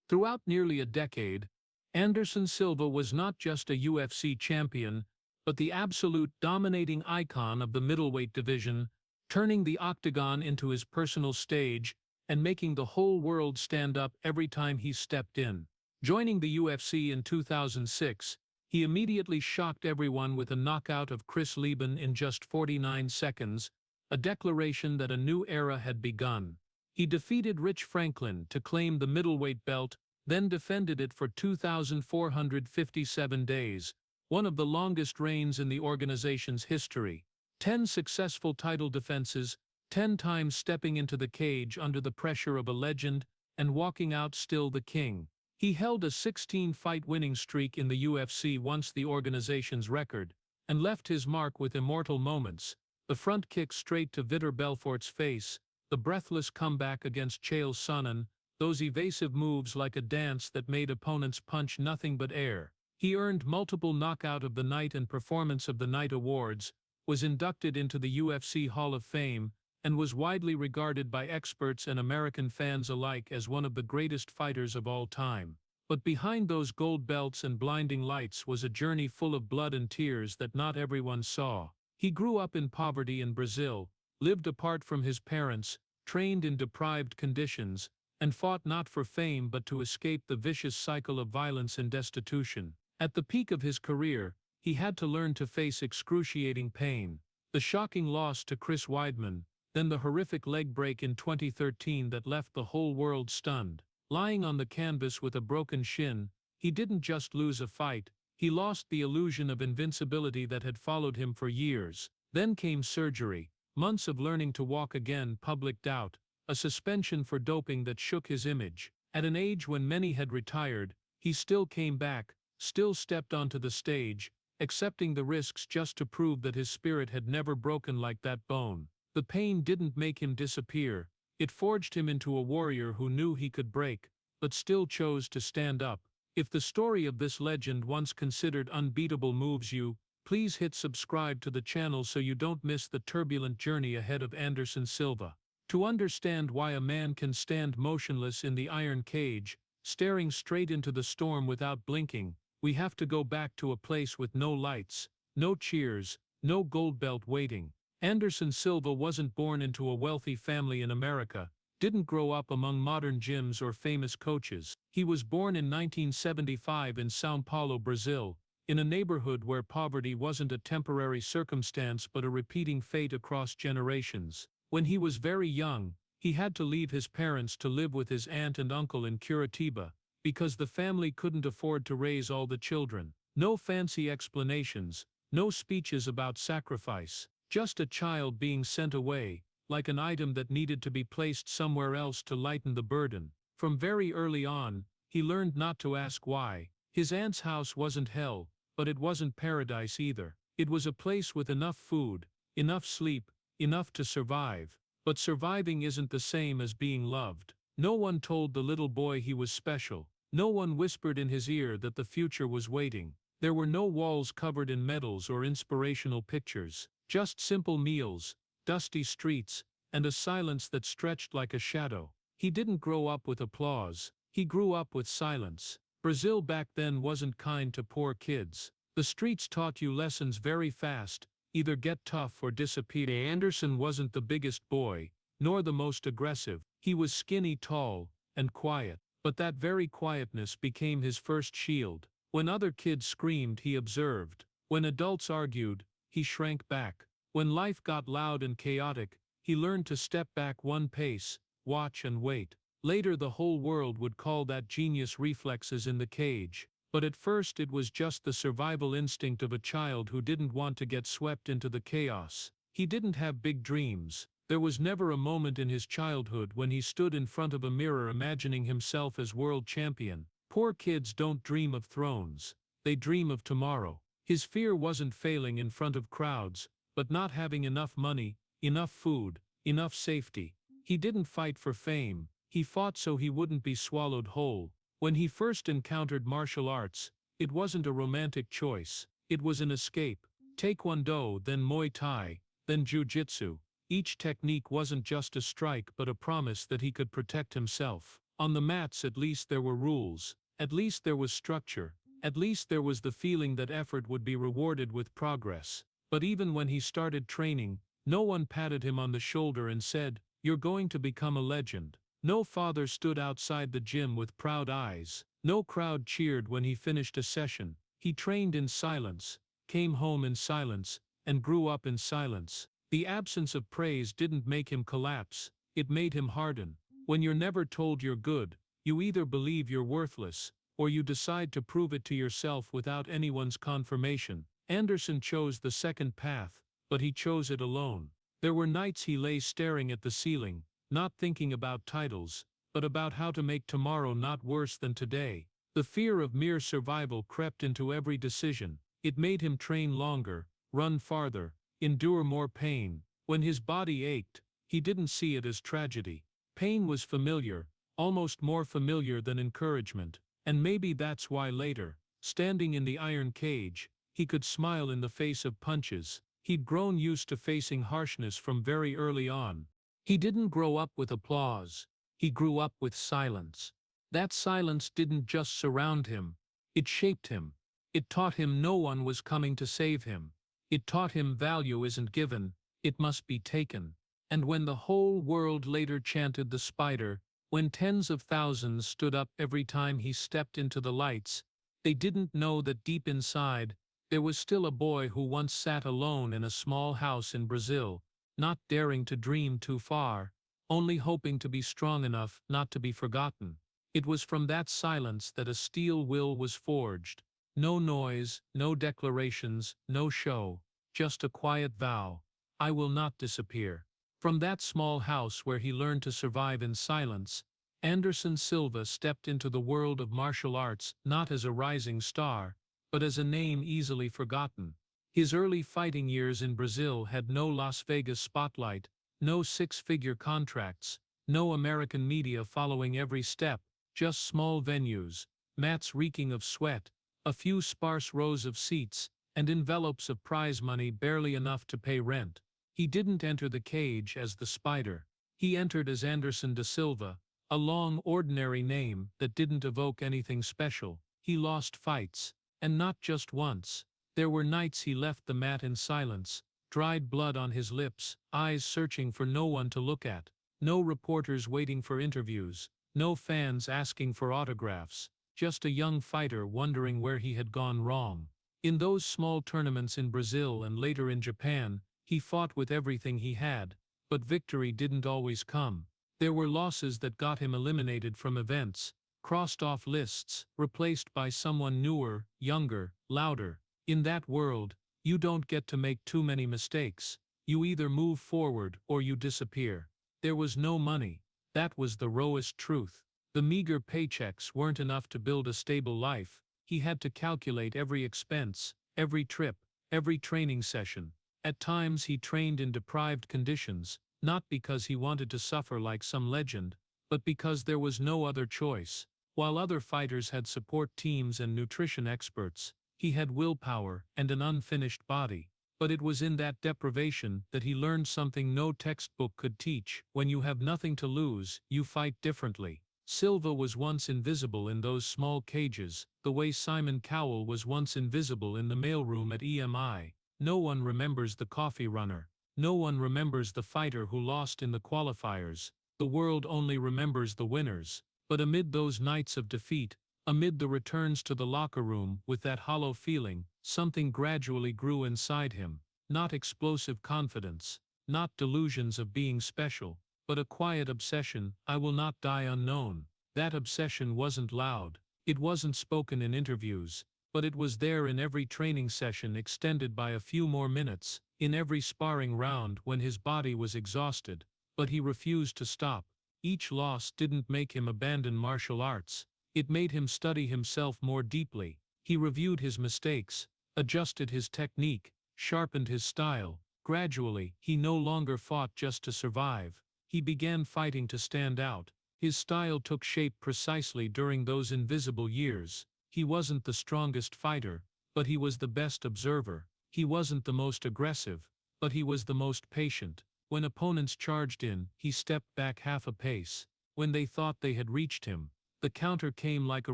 Throughout nearly a decade, Anderson Silva was not just a UFC champion, but the absolute dominating icon of the middleweight division, turning the octagon into his personal stage and making the whole world stand up every time he stepped in. Joining the UFC in 2006, he immediately shocked everyone with a knockout of Chris Weidman in just 49 seconds, a declaration that a new era had begun. He defeated Rich Franklin to claim the middleweight belt, then defended it for 2,457 days, one of the longest reigns in the organization's history. 10 successful title defenses, 10 times stepping into the cage under the pressure of a legend, and walking out still the king. He held a 16-fight winning streak in the UFC once the organization's record, and left his mark with immortal moments: the front kick straight to Vitor Belfort's face, the breathless comeback against Chael Sonnen, those evasive moves like a dance that made opponents punch nothing but air. He earned multiple Knockout of the Night and Performance of the Night awards, was inducted into the UFC Hall of Fame, and was widely regarded by experts and American fans alike as one of the greatest fighters of all time. But behind those gold belts and blinding lights was a journey full of blood and tears that not everyone saw. He grew up in poverty in Brazil, lived apart from his parents, trained in deprived conditions, and fought not for fame but to escape the vicious cycle of violence and destitution. At the peak of his career, he had to learn to face excruciating pain: the shocking loss to Chris Weidman, then the horrific leg break in 2013 that left the whole world stunned. Lying on the canvas with a broken shin, he didn't just lose a fight, he lost the illusion of invincibility that had followed him for years. Then came surgery, months of learning to walk again, public doubt, a suspension for doping that shook his image. At an age when many had retired, he still came back, still stepped onto the stage, accepting the risks just to prove that his spirit had never broken like that bone. The pain didn't make him disappear, it forged him into a warrior who knew he could break, but still chose to stand up. If the story of this legend once considered unbeatable moves you, please hit subscribe to the channel so you don't miss the turbulent journey ahead of Anderson Silva. To understand why a man can stand motionless in the iron cage, staring straight into the storm without blinking, we have to go back to a place with no lights, no cheers, no gold belt waiting. Anderson Silva wasn't born into a wealthy family in America, didn't grow up among modern gyms or famous coaches. He was born in 1975 in São Paulo, Brazil, in a neighborhood where poverty wasn't a temporary circumstance but a repeating fate across generations. When he was very young, he had to leave his parents to live with his aunt and uncle in Curitiba, because the family couldn't afford to raise all the children. No fancy explanations, no speeches about sacrifice. Just a child being sent away, like an item that needed to be placed somewhere else to lighten the burden. From very early on, he learned not to ask why. His aunt's house wasn't hell, but it wasn't paradise either. It was a place with enough food, enough sleep, enough to survive. But surviving isn't the same as being loved. No one told the little boy he was special. No one whispered in his ear that the future was waiting. There were no walls covered in medals or inspirational pictures. Just simple meals, dusty streets, and a silence that stretched like a shadow. He didn't grow up with applause, he grew up with silence. Brazil back then wasn't kind to poor kids. The streets taught you lessons very fast: either get tough or disappear. Anderson wasn't the biggest boy, nor the most aggressive. He was skinny, tall, and quiet. But that very quietness became his first shield. When other kids screamed, he observed. When adults argued, he shrank back. When life got loud and chaotic, he learned to step back one pace, watch and wait. Later the whole world would call that genius reflexes in the cage. But at first it was just the survival instinct of a child who didn't want to get swept into the chaos. He didn't have big dreams. There was never a moment in his childhood when he stood in front of a mirror imagining himself as world champion. Poor kids don't dream of thrones. They dream of tomorrow. His fear wasn't failing in front of crowds, but not having enough money, enough food, enough safety. He didn't fight for fame, he fought so he wouldn't be swallowed whole. When he first encountered martial arts, it wasn't a romantic choice, it was an escape. Taekwondo, then Muay Thai, then Jiu-Jitsu. Each technique wasn't just a strike but a promise that he could protect himself. On the mats at least there were rules, at least there was structure, at least there was the feeling that effort would be rewarded with progress. But even when he started training, no one patted him on the shoulder and said, "You're going to become a legend." No father stood outside the gym with proud eyes. No crowd cheered when he finished a session. He trained in silence, came home in silence, and grew up in silence. The absence of praise didn't make him collapse, it made him harden. When you're never told you're good, you either believe you're worthless, or you decide to prove it to yourself without anyone's confirmation. Anderson chose the second path, but he chose it alone. There were nights he lay staring at the ceiling, not thinking about titles, but about how to make tomorrow not worse than today. The fear of mere survival crept into every decision. It made him train longer, run farther, endure more pain. When his body ached, he didn't see it as tragedy. Pain was familiar, almost more familiar than encouragement, and maybe that's why later, standing in the iron cage, he could smile in the face of punches. He'd grown used to facing harshness from very early on. He didn't grow up with applause. He grew up with silence. That silence didn't just surround him, it shaped him. It taught him no one was coming to save him. It taught him value isn't given, it must be taken. And when the whole world later chanted the spider, when tens of thousands stood up every time he stepped into the lights, they didn't know that deep inside, there was still a boy who once sat alone in a small house in Brazil, not daring to dream too far, only hoping to be strong enough not to be forgotten. It was from that silence that a steel will was forged. No noise, no declarations, no show, just a quiet vow: I will not disappear. From that small house where he learned to survive in silence, Anderson Silva stepped into the world of martial arts not as a rising star, but as a name easily forgotten. His early fighting years in Brazil had no Las Vegas spotlight, no six-figure contracts, no American media following every step, just small venues, mats reeking of sweat, a few sparse rows of seats, and envelopes of prize money barely enough to pay rent. He didn't enter the cage as the Spider. He entered as Anderson de Silva, a long, ordinary name that didn't evoke anything special. He lost fights, and not just once. There were nights he left the mat in silence, dried blood on his lips, eyes searching for no one to look at, no reporters waiting for interviews, no fans asking for autographs, just a young fighter wondering where he had gone wrong. In those small tournaments in Brazil and later in Japan, he fought with everything he had, but victory didn't always come. There were losses that got him eliminated from events, crossed off lists, replaced by someone newer, younger, louder. In that world, you don't get to make too many mistakes. You either move forward or you disappear. There was no money. That was the rawest truth. The meager paychecks weren't enough to build a stable life. He had to calculate every expense, every trip, every training session. At times he trained in deprived conditions, not because he wanted to suffer like some legend, but because there was no other choice. While other fighters had support teams and nutrition experts, he had willpower and an unfinished body. But it was in that deprivation that he learned something no textbook could teach. When you have nothing to lose, you fight differently. Silva was once invisible in those small cages, the way Simon Cowell was once invisible in the mailroom at EMI. No one remembers the coffee runner. No one remembers the fighter who lost in the qualifiers. The world only remembers the winners. But amid those nights of defeat, amid the returns to the locker room with that hollow feeling, something gradually grew inside him. Not explosive confidence, not delusions of being special, but a quiet obsession: I will not die unknown. That obsession wasn't loud. It wasn't spoken in interviews. But it was there in every training session extended by a few more minutes, in every sparring round when his body was exhausted. But he refused to stop. Each loss didn't make him abandon martial arts. It made him study himself more deeply. He reviewed his mistakes, adjusted his technique, sharpened his style. Gradually, he no longer fought just to survive. He began fighting to stand out. His style took shape precisely during those invisible years. He wasn't the strongest fighter, but he was the best observer. He wasn't the most aggressive, but he was the most patient. When opponents charged in, he stepped back half a pace. When they thought they had reached him, the counter came like a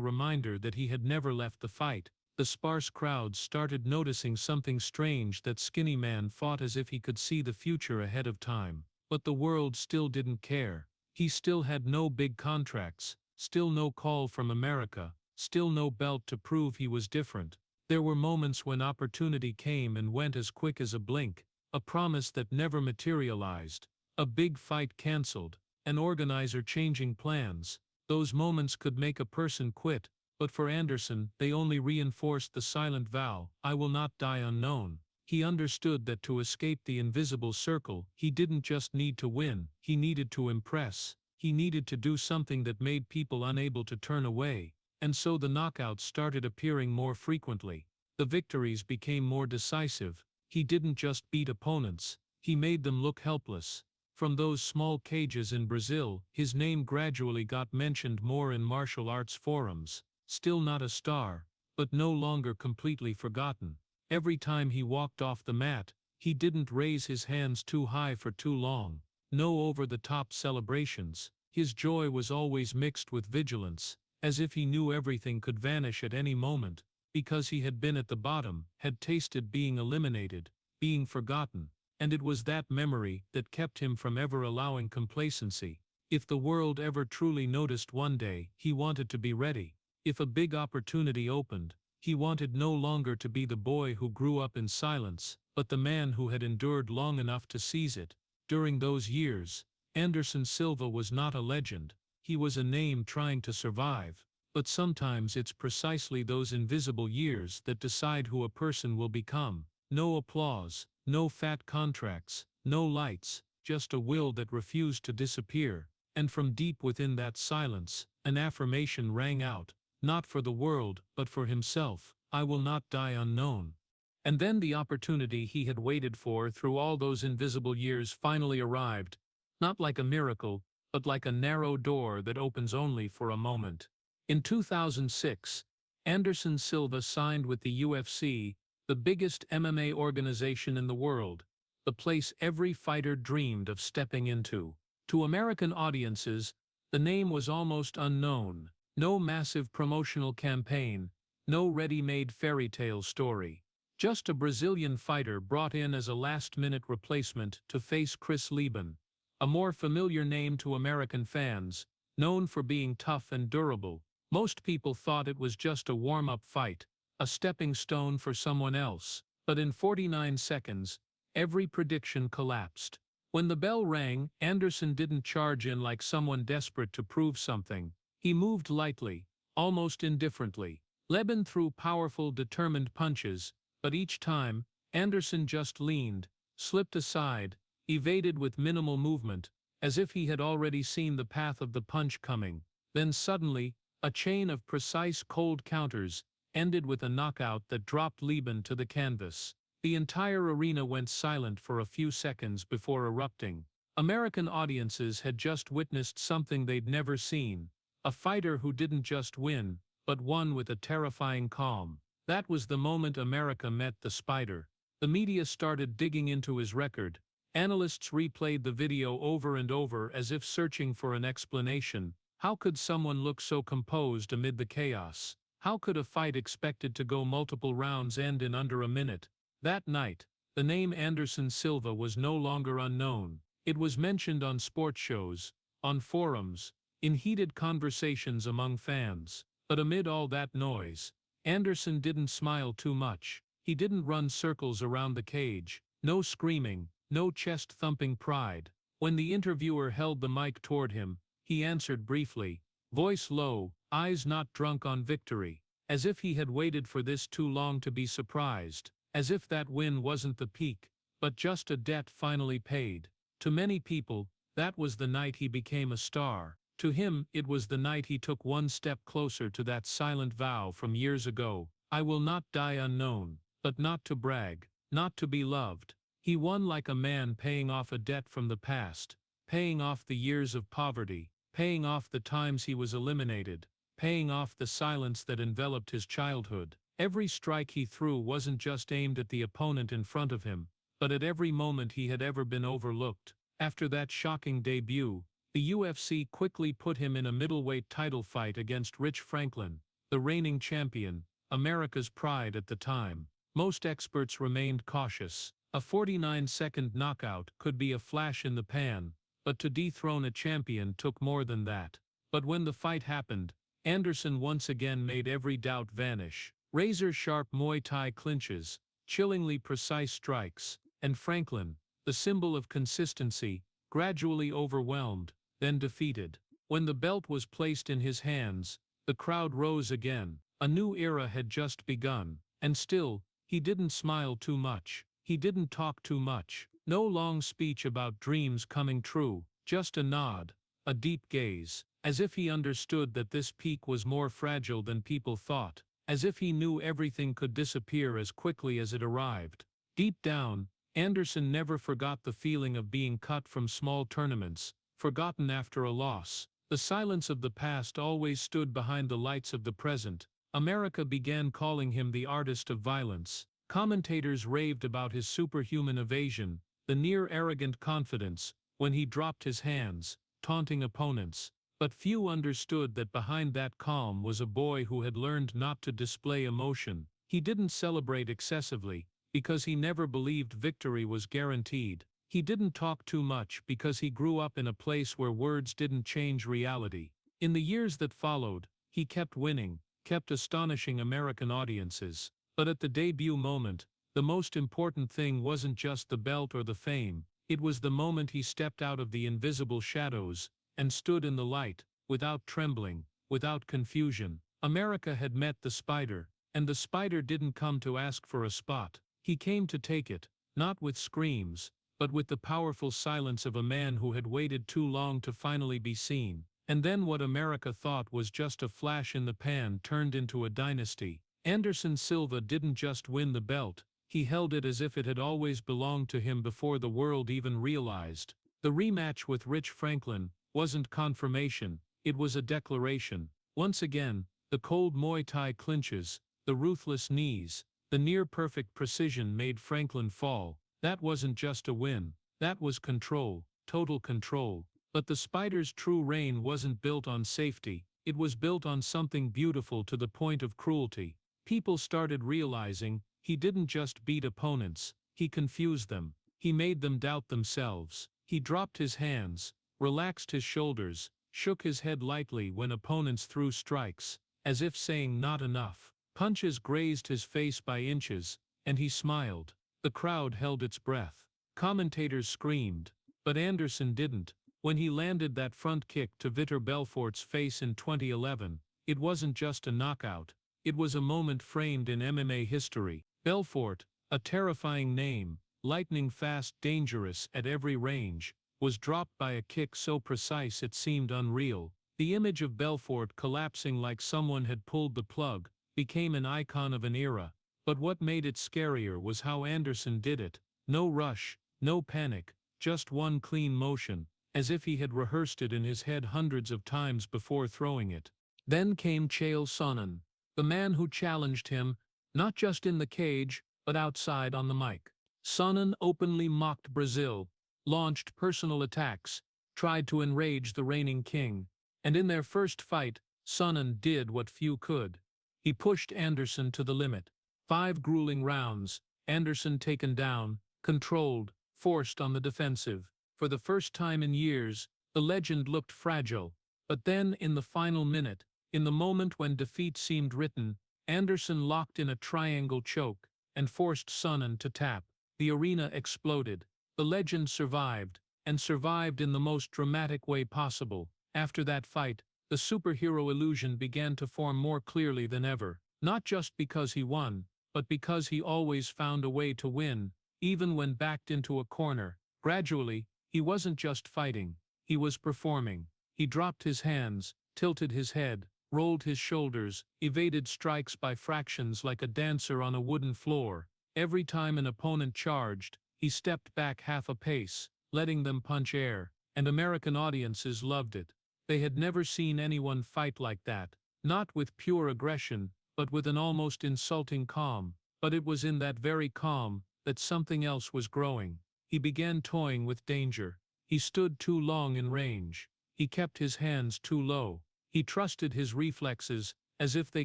reminder that he had never left the fight. The sparse crowds started noticing something strange. That skinny man fought as if he could see the future ahead of time. But the world still didn't care. He still had no big contracts, still no call from America, still no belt to prove he was different. There were moments when opportunity came and went as quick as a blink, a promise that never materialized, a big fight cancelled, an organizer changing plans. Those moments could make a person quit, but for Anderson, they only reinforced the silent vow, "I will not die unknown." He understood that to escape the invisible circle, he didn't just need to win, he needed to impress. He needed to do something that made people unable to turn away. And so the knockouts started appearing more frequently. The victories became more decisive. He didn't just beat opponents, he made them look helpless. From those small cages in Brazil, his name gradually got mentioned more in martial arts forums. Still not a star, but no longer completely forgotten. Every time he walked off the mat, he didn't raise his hands too high for too long. No over-the-top celebrations. His joy was always mixed with vigilance, as if he knew everything could vanish at any moment, because he had been at the bottom, had tasted being eliminated, being forgotten, and it was that memory that kept him from ever allowing complacency. If the world ever truly noticed one day, he wanted to be ready. If a big opportunity opened, he wanted no longer to be the boy who grew up in silence, but the man who had endured long enough to seize it. During those years, Anderson Silva was not a legend, he was a name trying to survive. But sometimes it's precisely those invisible years that decide who a person will become. No applause, no fat contracts, no lights, just a will that refused to disappear. And from deep within that silence, an affirmation rang out, not for the world, but for himself, "I will not die unknown." And then the opportunity he had waited for through all those invisible years finally arrived, not like a miracle, but like a narrow door that opens only for a moment. In 2006, Anderson Silva signed with the UFC, the biggest MMA organization in the world, the place every fighter dreamed of stepping into. To American audiences, the name was almost unknown. No massive promotional campaign, no ready-made fairy tale story. Just a Brazilian fighter brought in as a last-minute replacement to face Chris Weidman, a more familiar name to American fans, known for being tough and durable. Most people thought it was just a warm-up fight, a stepping stone for someone else. But in 49 seconds, every prediction collapsed. When the bell rang, Anderson didn't charge in like someone desperate to prove something. He moved lightly, almost indifferently. Weidman threw powerful, determined punches, but each time, Anderson just leaned, slipped aside, evaded with minimal movement, as if he had already seen the path of the punch coming. Then suddenly, a chain of precise cold counters ended with a knockout that dropped Weidman to the canvas. The entire arena went silent for a few seconds before erupting. American audiences had just witnessed something they'd never seen. A fighter who didn't just win, but won with a terrifying calm. That was the moment America met the Spider. The media started digging into his record. Analysts replayed the video over and over as if searching for an explanation. How could someone look so composed amid the chaos? How could a fight expected to go multiple rounds end in under a minute? That night, the name Anderson Silva was no longer unknown. It was mentioned on sports shows, on forums, in heated conversations among fans. But amid all that noise, Anderson didn't smile too much. He didn't run circles around the cage. No screaming, no chest-thumping pride. When the interviewer held the mic toward him, he answered briefly, voice low, eyes not drunk on victory. As if he had waited for this too long to be surprised. As if that win wasn't the peak, but just a debt finally paid. To many people, that was the night he became a star. To him, it was the night he took one step closer to that silent vow from years ago. I will not die unknown, but not to brag, not to be loved. He won like a man paying off a debt from the past, paying off the years of poverty, paying off the times he was eliminated, paying off the silence that enveloped his childhood. Every strike he threw wasn't just aimed at the opponent in front of him, but at every moment he had ever been overlooked. After that shocking debut, The UFC quickly put him in a middleweight title fight against Rich Franklin, the reigning champion, America's pride at the time. Most experts remained cautious. A 49-second knockout could be a flash in the pan, but to dethrone a champion took more than that. But when the fight happened, Anderson once again made every doubt vanish. Razor-sharp Muay Thai clinches, chillingly precise strikes, and Franklin, the symbol of consistency, gradually overwhelmed, then defeated. When the belt was placed in his hands, the crowd rose again. A new era had just begun, and still, he didn't smile too much. He didn't talk too much. No long speech about dreams coming true, just a nod, a deep gaze, as if he understood that this peak was more fragile than people thought, as if he knew everything could disappear as quickly as it arrived. Deep down, Anderson never forgot the feeling of being cut from small tournaments, forgotten after a loss. The silence of the past always stood behind the lights of the present. America began calling him the artist of violence. Commentators raved about his superhuman evasion, the near-arrogant confidence, when he dropped his hands, taunting opponents. But few understood that behind that calm was a boy who had learned not to display emotion. He didn't celebrate excessively, because he never believed victory was guaranteed. He didn't talk too much because he grew up in a place where words didn't change reality. In the years that followed, he kept winning, kept astonishing American audiences. But at the debut moment, the most important thing wasn't just the belt or the fame, it was the moment he stepped out of the invisible shadows and stood in the light, without trembling, without confusion. America had met the Spider, and the Spider didn't come to ask for a spot. He came to take it, not with screams, but with the powerful silence of a man who had waited too long to finally be seen. And then what America thought was just a flash in the pan turned into a dynasty. Anderson Silva didn't just win the belt, he held it as if it had always belonged to him before the world even realized. The rematch with Rich Franklin wasn't confirmation, it was a declaration. Once again, the cold Muay Thai clinches, the ruthless knees, the near-perfect precision made Franklin fall. That wasn't just a win, that was control, total control. But the Spider's true reign wasn't built on safety, it was built on something beautiful to the point of cruelty. People started realizing, he didn't just beat opponents, he confused them, he made them doubt themselves. He dropped his hands, relaxed his shoulders, shook his head lightly when opponents threw strikes, as if saying not enough. Punches grazed his face by inches, and he smiled. The crowd held its breath. Commentators screamed, but Anderson didn't. When he landed that front kick to Vitor Belfort's face in 2011, it wasn't just a knockout, it was a moment framed in MMA history. Belfort, a terrifying name, lightning fast, dangerous at every range, was dropped by a kick so precise it seemed unreal. The image of Belfort collapsing like someone had pulled the plug became an icon of an era. But what made it scarier was how Anderson did it. No rush, no panic, just one clean motion, as if he had rehearsed it in his head hundreds of times before throwing it. Then came Chael Sonnen, the man who challenged him, not just in the cage, but outside on the mic. Sonnen openly mocked Brazil, launched personal attacks, tried to enrage the reigning king, and in their first fight, Sonnen did what few could. He pushed Anderson to the limit. 5 grueling rounds, Anderson taken down, controlled, forced on the defensive. For the first time in years, the legend looked fragile, but then in the final minute, in the moment when defeat seemed written, Anderson locked in a triangle choke and forced Sonnen to tap. The arena exploded. The legend survived, and survived in the most dramatic way possible. After that fight, the superhero illusion began to form more clearly than ever, not just because he won, but because he always found a way to win, even when backed into a corner. Gradually, he wasn't just fighting, he was performing. He dropped his hands, tilted his head, rolled his shoulders, evaded strikes by fractions like a dancer on a wooden floor. Every time an opponent charged, he stepped back half a pace, letting them punch air, and American audiences loved it. They had never seen anyone fight like that, not with pure aggression, but with an almost insulting calm. But it was in that very calm that something else was growing. He began toying with danger. He stood too long in range. He kept his hands too low. He trusted his reflexes, as if they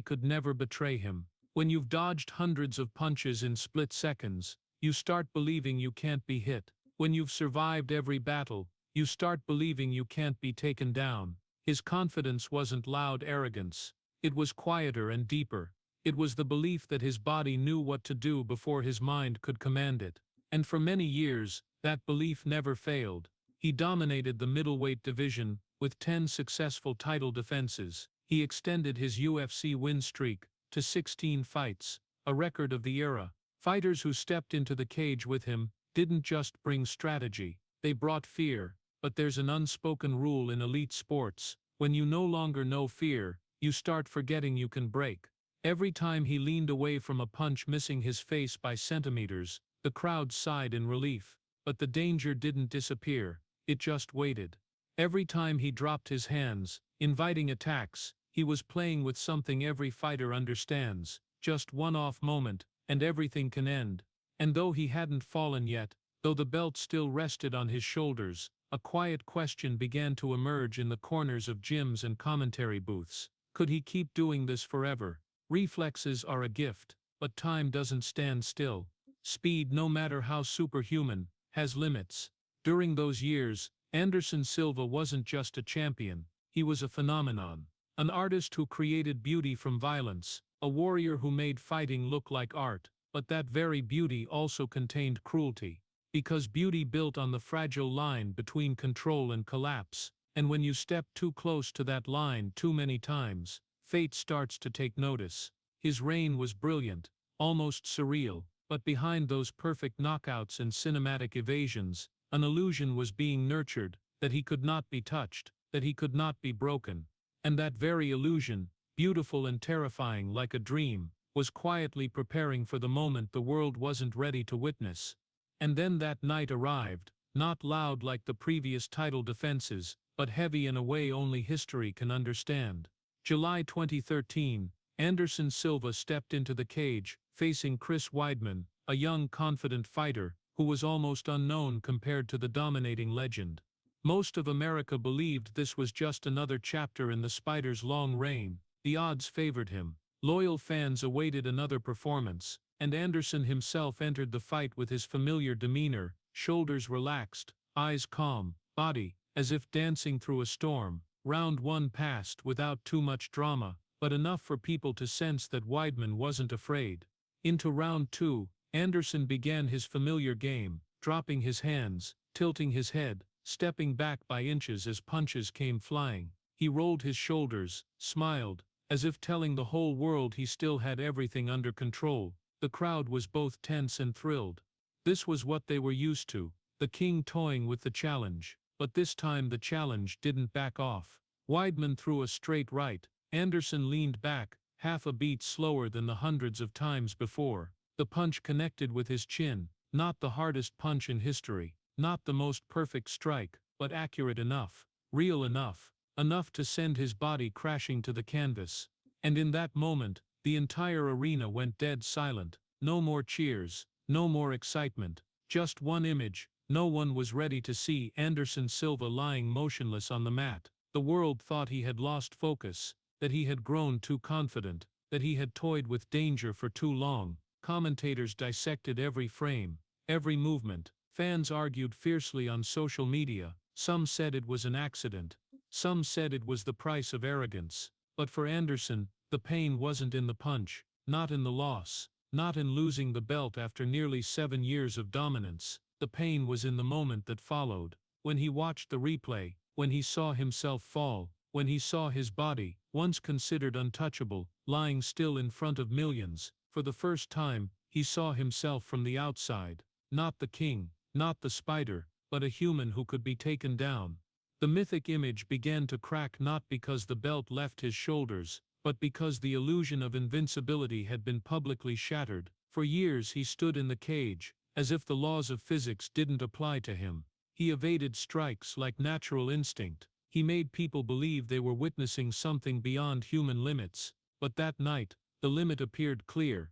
could never betray him. When you've dodged hundreds of punches in split seconds, you start believing you can't be hit. When you've survived every battle, you start believing you can't be taken down. His confidence wasn't loud arrogance. It was quieter and deeper. It was the belief that his body knew what to do before his mind could command it. And for many years, that belief never failed. He dominated the middleweight division with 10 successful title defenses. He extended his UFC win streak to 16 fights, a record of the era. Fighters who stepped into the cage with him didn't just bring strategy, they brought fear. But there's an unspoken rule in elite sports: when you no longer know fear, you start forgetting you can break. Every time he leaned away from a punch missing his face by centimeters, the crowd sighed in relief. But the danger didn't disappear, it just waited. Every time he dropped his hands, inviting attacks, he was playing with something every fighter understands: just one off moment, and everything can end. And though he hadn't fallen yet, though the belt still rested on his shoulders, a quiet question began to emerge in the corners of gyms and commentary booths. Could he keep doing this forever? Reflexes are a gift, but time doesn't stand still. Speed, no matter how superhuman, has limits. During those years, Anderson Silva wasn't just a champion, he was a phenomenon. An artist who created beauty from violence, a warrior who made fighting look like art, but that very beauty also contained cruelty. Because beauty built on the fragile line between control and collapse, and when you step too close to that line too many times, fate starts to take notice. His reign was brilliant, almost surreal, but behind those perfect knockouts and cinematic evasions, an illusion was being nurtured, that he could not be touched, that he could not be broken. And that very illusion, beautiful and terrifying like a dream, was quietly preparing for the moment the world wasn't ready to witness. And then that night arrived, not loud like the previous title defenses, but heavy in a way only history can understand. July 2013, Anderson Silva stepped into the cage, facing Chris Weidman, a young confident fighter, who was almost unknown compared to the dominating legend. Most of America believed this was just another chapter in the Spider's long reign. The odds favored him. Loyal fans awaited another performance, and Anderson himself entered the fight with his familiar demeanor, shoulders relaxed, eyes calm, body as if dancing through a storm. Round 1 passed without too much drama, but enough for people to sense that Weidman wasn't afraid. Into round 2, Anderson began his familiar game, dropping his hands, tilting his head, stepping back by inches as punches came flying. He rolled his shoulders, smiled, as if telling the whole world he still had everything under control. The crowd was both tense and thrilled. This was what they were used to, the king toying with the challenge. But this time the challenge didn't back off. Weidman threw a straight right. Anderson leaned back, half a beat slower than the hundreds of times before. The punch connected with his chin, not the hardest punch in history, not the most perfect strike, but accurate enough, real enough, enough to send his body crashing to the canvas. And in that moment, the entire arena went dead silent. No more cheers, no more excitement, just one image. No one was ready to see Anderson Silva lying motionless on the mat. The world thought he had lost focus, that he had grown too confident, that he had toyed with danger for too long. Commentators dissected every frame, every movement. Fans argued fiercely on social media. Some said it was an accident. Some said it was the price of arrogance. But for Anderson, the pain wasn't in the punch, not in the loss, not in losing the belt after nearly 7 years of dominance. The pain was in the moment that followed, when he watched the replay, when he saw himself fall, when he saw his body, once considered untouchable, lying still in front of millions. For the first time, he saw himself from the outside, not the king, not the Spider, but a human who could be taken down. The mythic image began to crack not because the belt left his shoulders, but because the illusion of invincibility had been publicly shattered. For years he stood in the cage, as if the laws of physics didn't apply to him. He evaded strikes like natural instinct. He made people believe they were witnessing something beyond human limits. But that night, the limit appeared clear.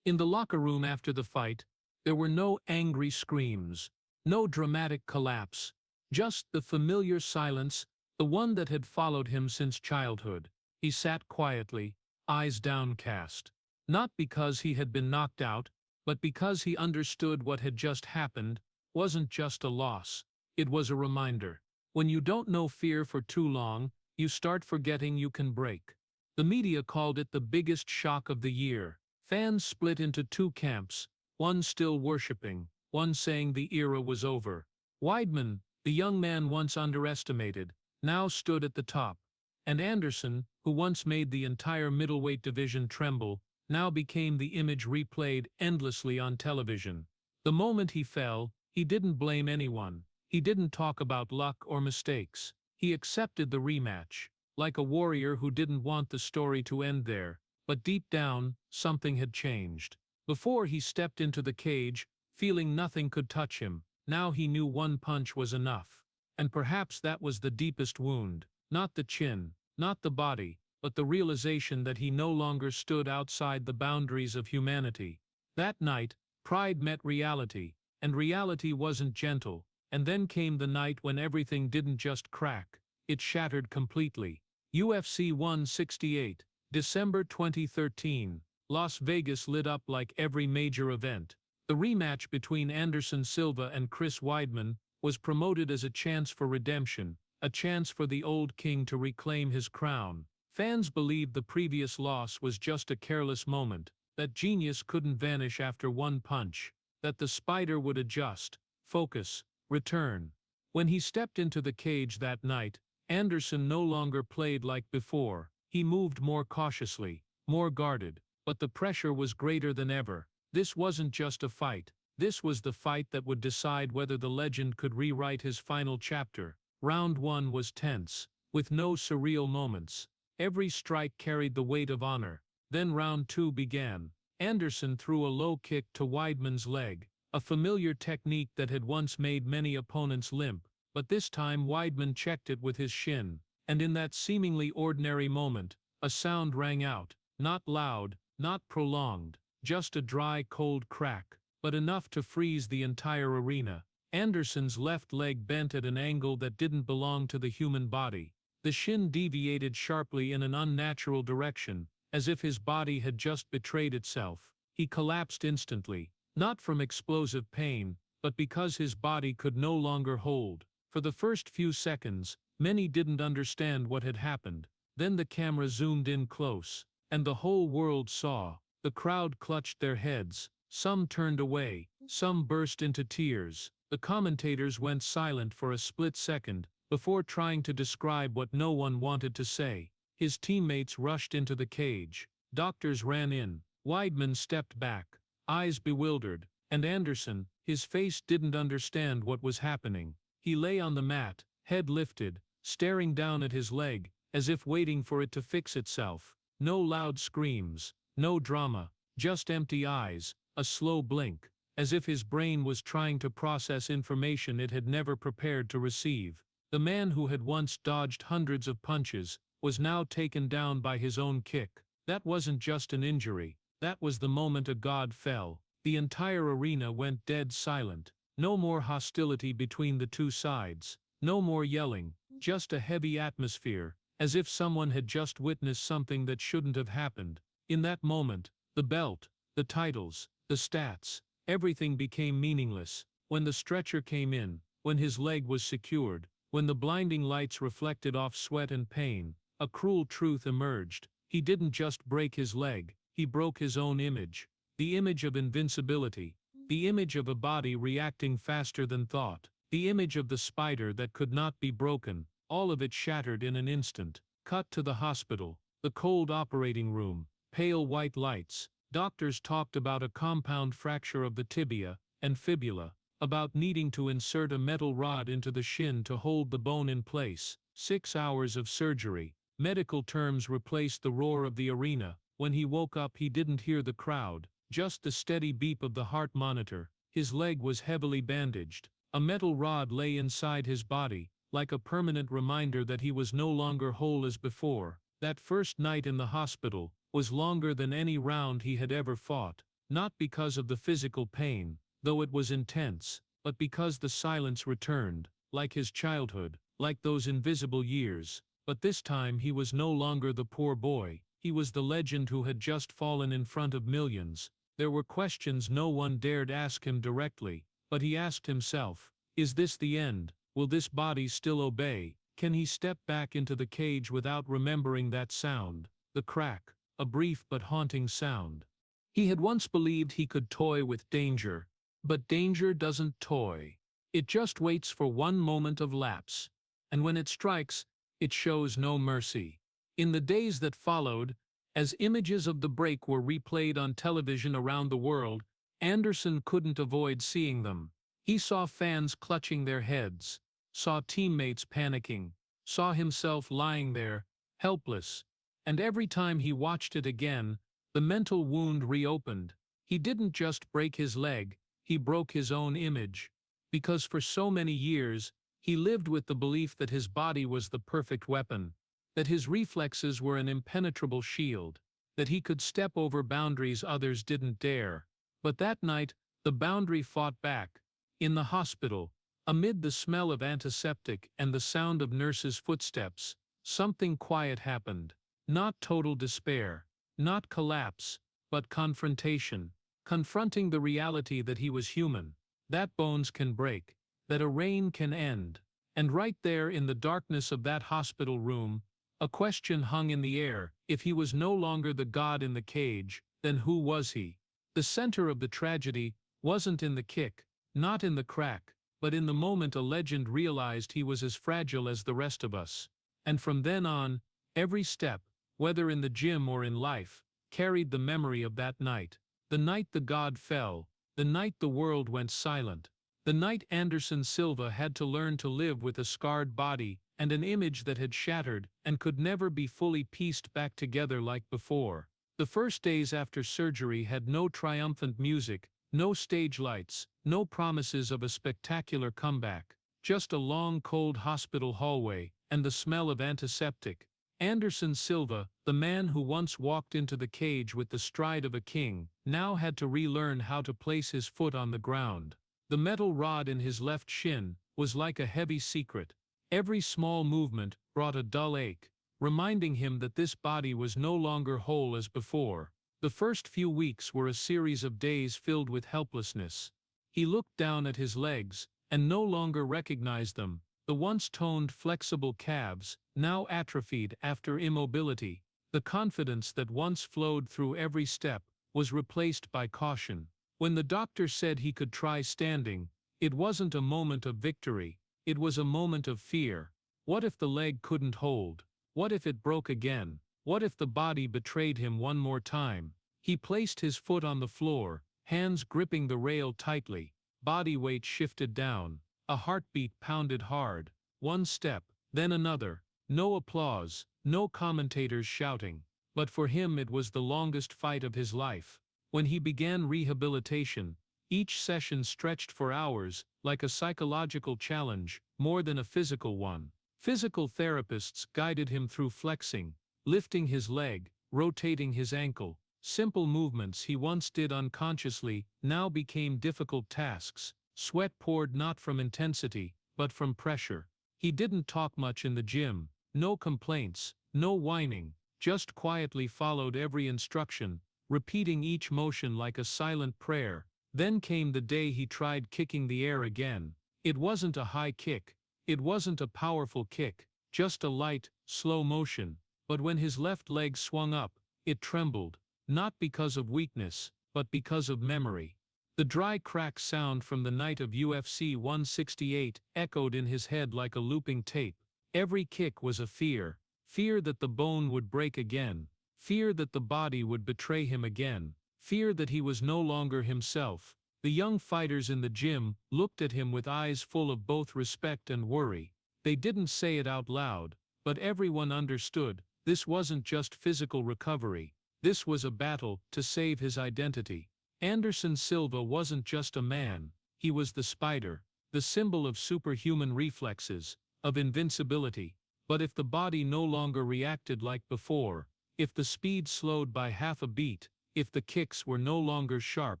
In the locker room after the fight, there were no angry screams, no dramatic collapse, just the familiar silence, the one that had followed him since childhood. He sat quietly, eyes downcast. Not because he had been knocked out, but because he understood what had just happened wasn't just a loss. It was a reminder. When you don't know fear for too long, you start forgetting you can break. The media called it the biggest shock of the year. Fans split into two camps, one still worshipping, one saying the era was over. Weidman, the young man once underestimated, now stood at the top. And Anderson, who once made the entire middleweight division tremble, now became the image replayed endlessly on television. The moment he fell, he didn't blame anyone. He didn't talk about luck or mistakes. He accepted the rematch, like a warrior who didn't want the story to end there. But deep down, something had changed. Before he stepped into the cage, feeling nothing could touch him, now he knew one punch was enough. And perhaps that was the deepest wound. Not the chin, not the body, but the realization that he no longer stood outside the boundaries of humanity. That night, pride met reality, and reality wasn't gentle. And then came the night when everything didn't just crack, it shattered completely. UFC 168, December 2013, Las Vegas lit up like every major event. The rematch between Anderson Silva and Chris Weidman was promoted as a chance for redemption, a chance for the old king to reclaim his crown. Fans believed the previous loss was just a careless moment, that genius couldn't vanish after one punch, that the spider would adjust, focus, return. When he stepped into the cage that night, Anderson no longer played like before. He moved more cautiously, more guarded, but the pressure was greater than ever. This wasn't just a fight. This was the fight that would decide whether the legend could rewrite his final chapter. Round 1 was tense, with no surreal moments. Every strike carried the weight of honor. Then round 2 began. Anderson threw a low kick to Weidman's leg, a familiar technique that had once made many opponents limp, but this time Weidman checked it with his shin, and in that seemingly ordinary moment, a sound rang out, not loud, not prolonged, just a dry, cold crack, but enough to freeze the entire arena. Anderson's left leg bent at an angle that didn't belong to the human body. The shin deviated sharply in an unnatural direction, as if his body had just betrayed itself. He collapsed instantly. Not from explosive pain, but because his body could no longer hold. For the first few seconds, many didn't understand what had happened. Then the camera zoomed in close, and the whole world saw. The crowd clutched their heads. Some turned away, some burst into tears. The commentators went silent for a split second, before trying to describe what no one wanted to say. His teammates rushed into the cage. Doctors ran in. Weidman stepped back, eyes bewildered, and Anderson, his face didn't understand what was happening. He lay on the mat, head lifted, staring down at his leg, as if waiting for it to fix itself. No loud screams, no drama, just empty eyes, a slow blink, as if his brain was trying to process information it had never prepared to receive. The man who had once dodged hundreds of punches was now taken down by his own kick. That wasn't just an injury. That was the moment a god fell. The entire arena went dead silent. No more hostility between the two sides. No more yelling, just a heavy atmosphere, as if someone had just witnessed something that shouldn't have happened. In that moment, the belt, the titles, the stats, everything became meaningless. When the stretcher came in, when his leg was secured, when the blinding lights reflected off sweat and pain, a cruel truth emerged. He didn't just break his leg, he broke his own image. The image of invincibility. The image of a body reacting faster than thought. The image of the spider that could not be broken. All of it shattered in an instant. Cut to the hospital. The cold operating room. Pale white lights. Doctors talked about a compound fracture of the tibia and fibula, about needing to insert a metal rod into the shin to hold the bone in place. 6 hours of surgery. Medical terms replaced the roar of the arena. When he woke up, he didn't hear the crowd, just the steady beep of the heart monitor. His leg was heavily bandaged. A metal rod lay inside his body, like a permanent reminder that he was no longer whole as before. That first night in the hospital was longer than any round he had ever fought, not because of the physical pain, though it was intense, but because the silence returned, like his childhood, like those invisible years, but this time he was no longer the poor boy, he was the legend who had just fallen in front of millions. There were questions no one dared ask him directly, but he asked himself, is this the end? Will this body still obey? Can he step back into the cage without remembering that sound? The crack, a brief but haunting sound. He had once believed he could toy with danger, but danger doesn't toy. It just waits for one moment of lapse, and when it strikes, it shows no mercy. In the days that followed, as images of the break were replayed on television around the world, Anderson couldn't avoid seeing them. He saw fans clutching their heads, saw teammates panicking, saw himself lying there, helpless, and every time he watched it again, the mental wound reopened. He didn't just break his leg, he broke his own image. Because for so many years, he lived with the belief that his body was the perfect weapon, that his reflexes were an impenetrable shield, that he could step over boundaries others didn't dare. But that night, the boundary fought back. In the hospital, amid the smell of antiseptic and the sound of nurses' footsteps, something quiet happened. Not total despair, not collapse, but confrontation. Confronting the reality that he was human, that bones can break, that a reign can end. And right there in the darkness of that hospital room, a question hung in the air. If he was no longer the god in the cage, then who was he? The center of the tragedy wasn't in the kick, not in the crack, but in the moment a legend realized he was as fragile as the rest of us. And from then on, every step, whether in the gym or in life, carried the memory of that night. The night the god fell, the night the world went silent, the night Anderson Silva had to learn to live with a scarred body and an image that had shattered and could never be fully pieced back together like before. The first days after surgery had no triumphant music, no stage lights, no promises of a spectacular comeback, just a long cold hospital hallway and the smell of antiseptic. Anderson Silva, the man who once walked into the cage with the stride of a king, now had to relearn how to place his foot on the ground. The metal rod in his left shin was like a heavy secret. Every small movement brought a dull ache, reminding him that this body was no longer whole as before. The first few weeks were a series of days filled with helplessness. He looked down at his legs and no longer recognized them. The once toned, flexible calves, now atrophied after immobility. The confidence that once flowed through every step was replaced by caution. When the doctor said he could try standing, it wasn't a moment of victory, it was a moment of fear. What if the leg couldn't hold? What if it broke again? What if the body betrayed him one more time? He placed his foot on the floor, hands gripping the rail tightly, body weight shifted down. A heartbeat pounded hard. One step, then another. No applause, no commentators shouting. But for him it was the longest fight of his life. When he began rehabilitation, each session stretched for hours, like a psychological challenge, more than a physical one. Physical therapists guided him through flexing, lifting his leg, rotating his ankle. Simple movements he once did unconsciously now became difficult tasks. Sweat poured not from intensity, but from pressure. He didn't talk much in the gym, no complaints, no whining, just quietly followed every instruction, repeating each motion like a silent prayer. Then came the day he tried kicking the air again. It wasn't a high kick, it wasn't a powerful kick, just a light, slow motion. But when his left leg swung up, it trembled, not because of weakness, but because of memory. The dry crack sound from the night of UFC 168 echoed in his head like a looping tape. Every kick was a fear. Fear that the bone would break again. Fear that the body would betray him again. Fear that he was no longer himself. The young fighters in the gym looked at him with eyes full of both respect and worry. They didn't say it out loud, but everyone understood. This wasn't just physical recovery. This was a battle to save his identity. Anderson Silva wasn't just a man, he was the spider, the symbol of superhuman reflexes, of invincibility. But if the body no longer reacted like before, if the speed slowed by half a beat, if the kicks were no longer sharp,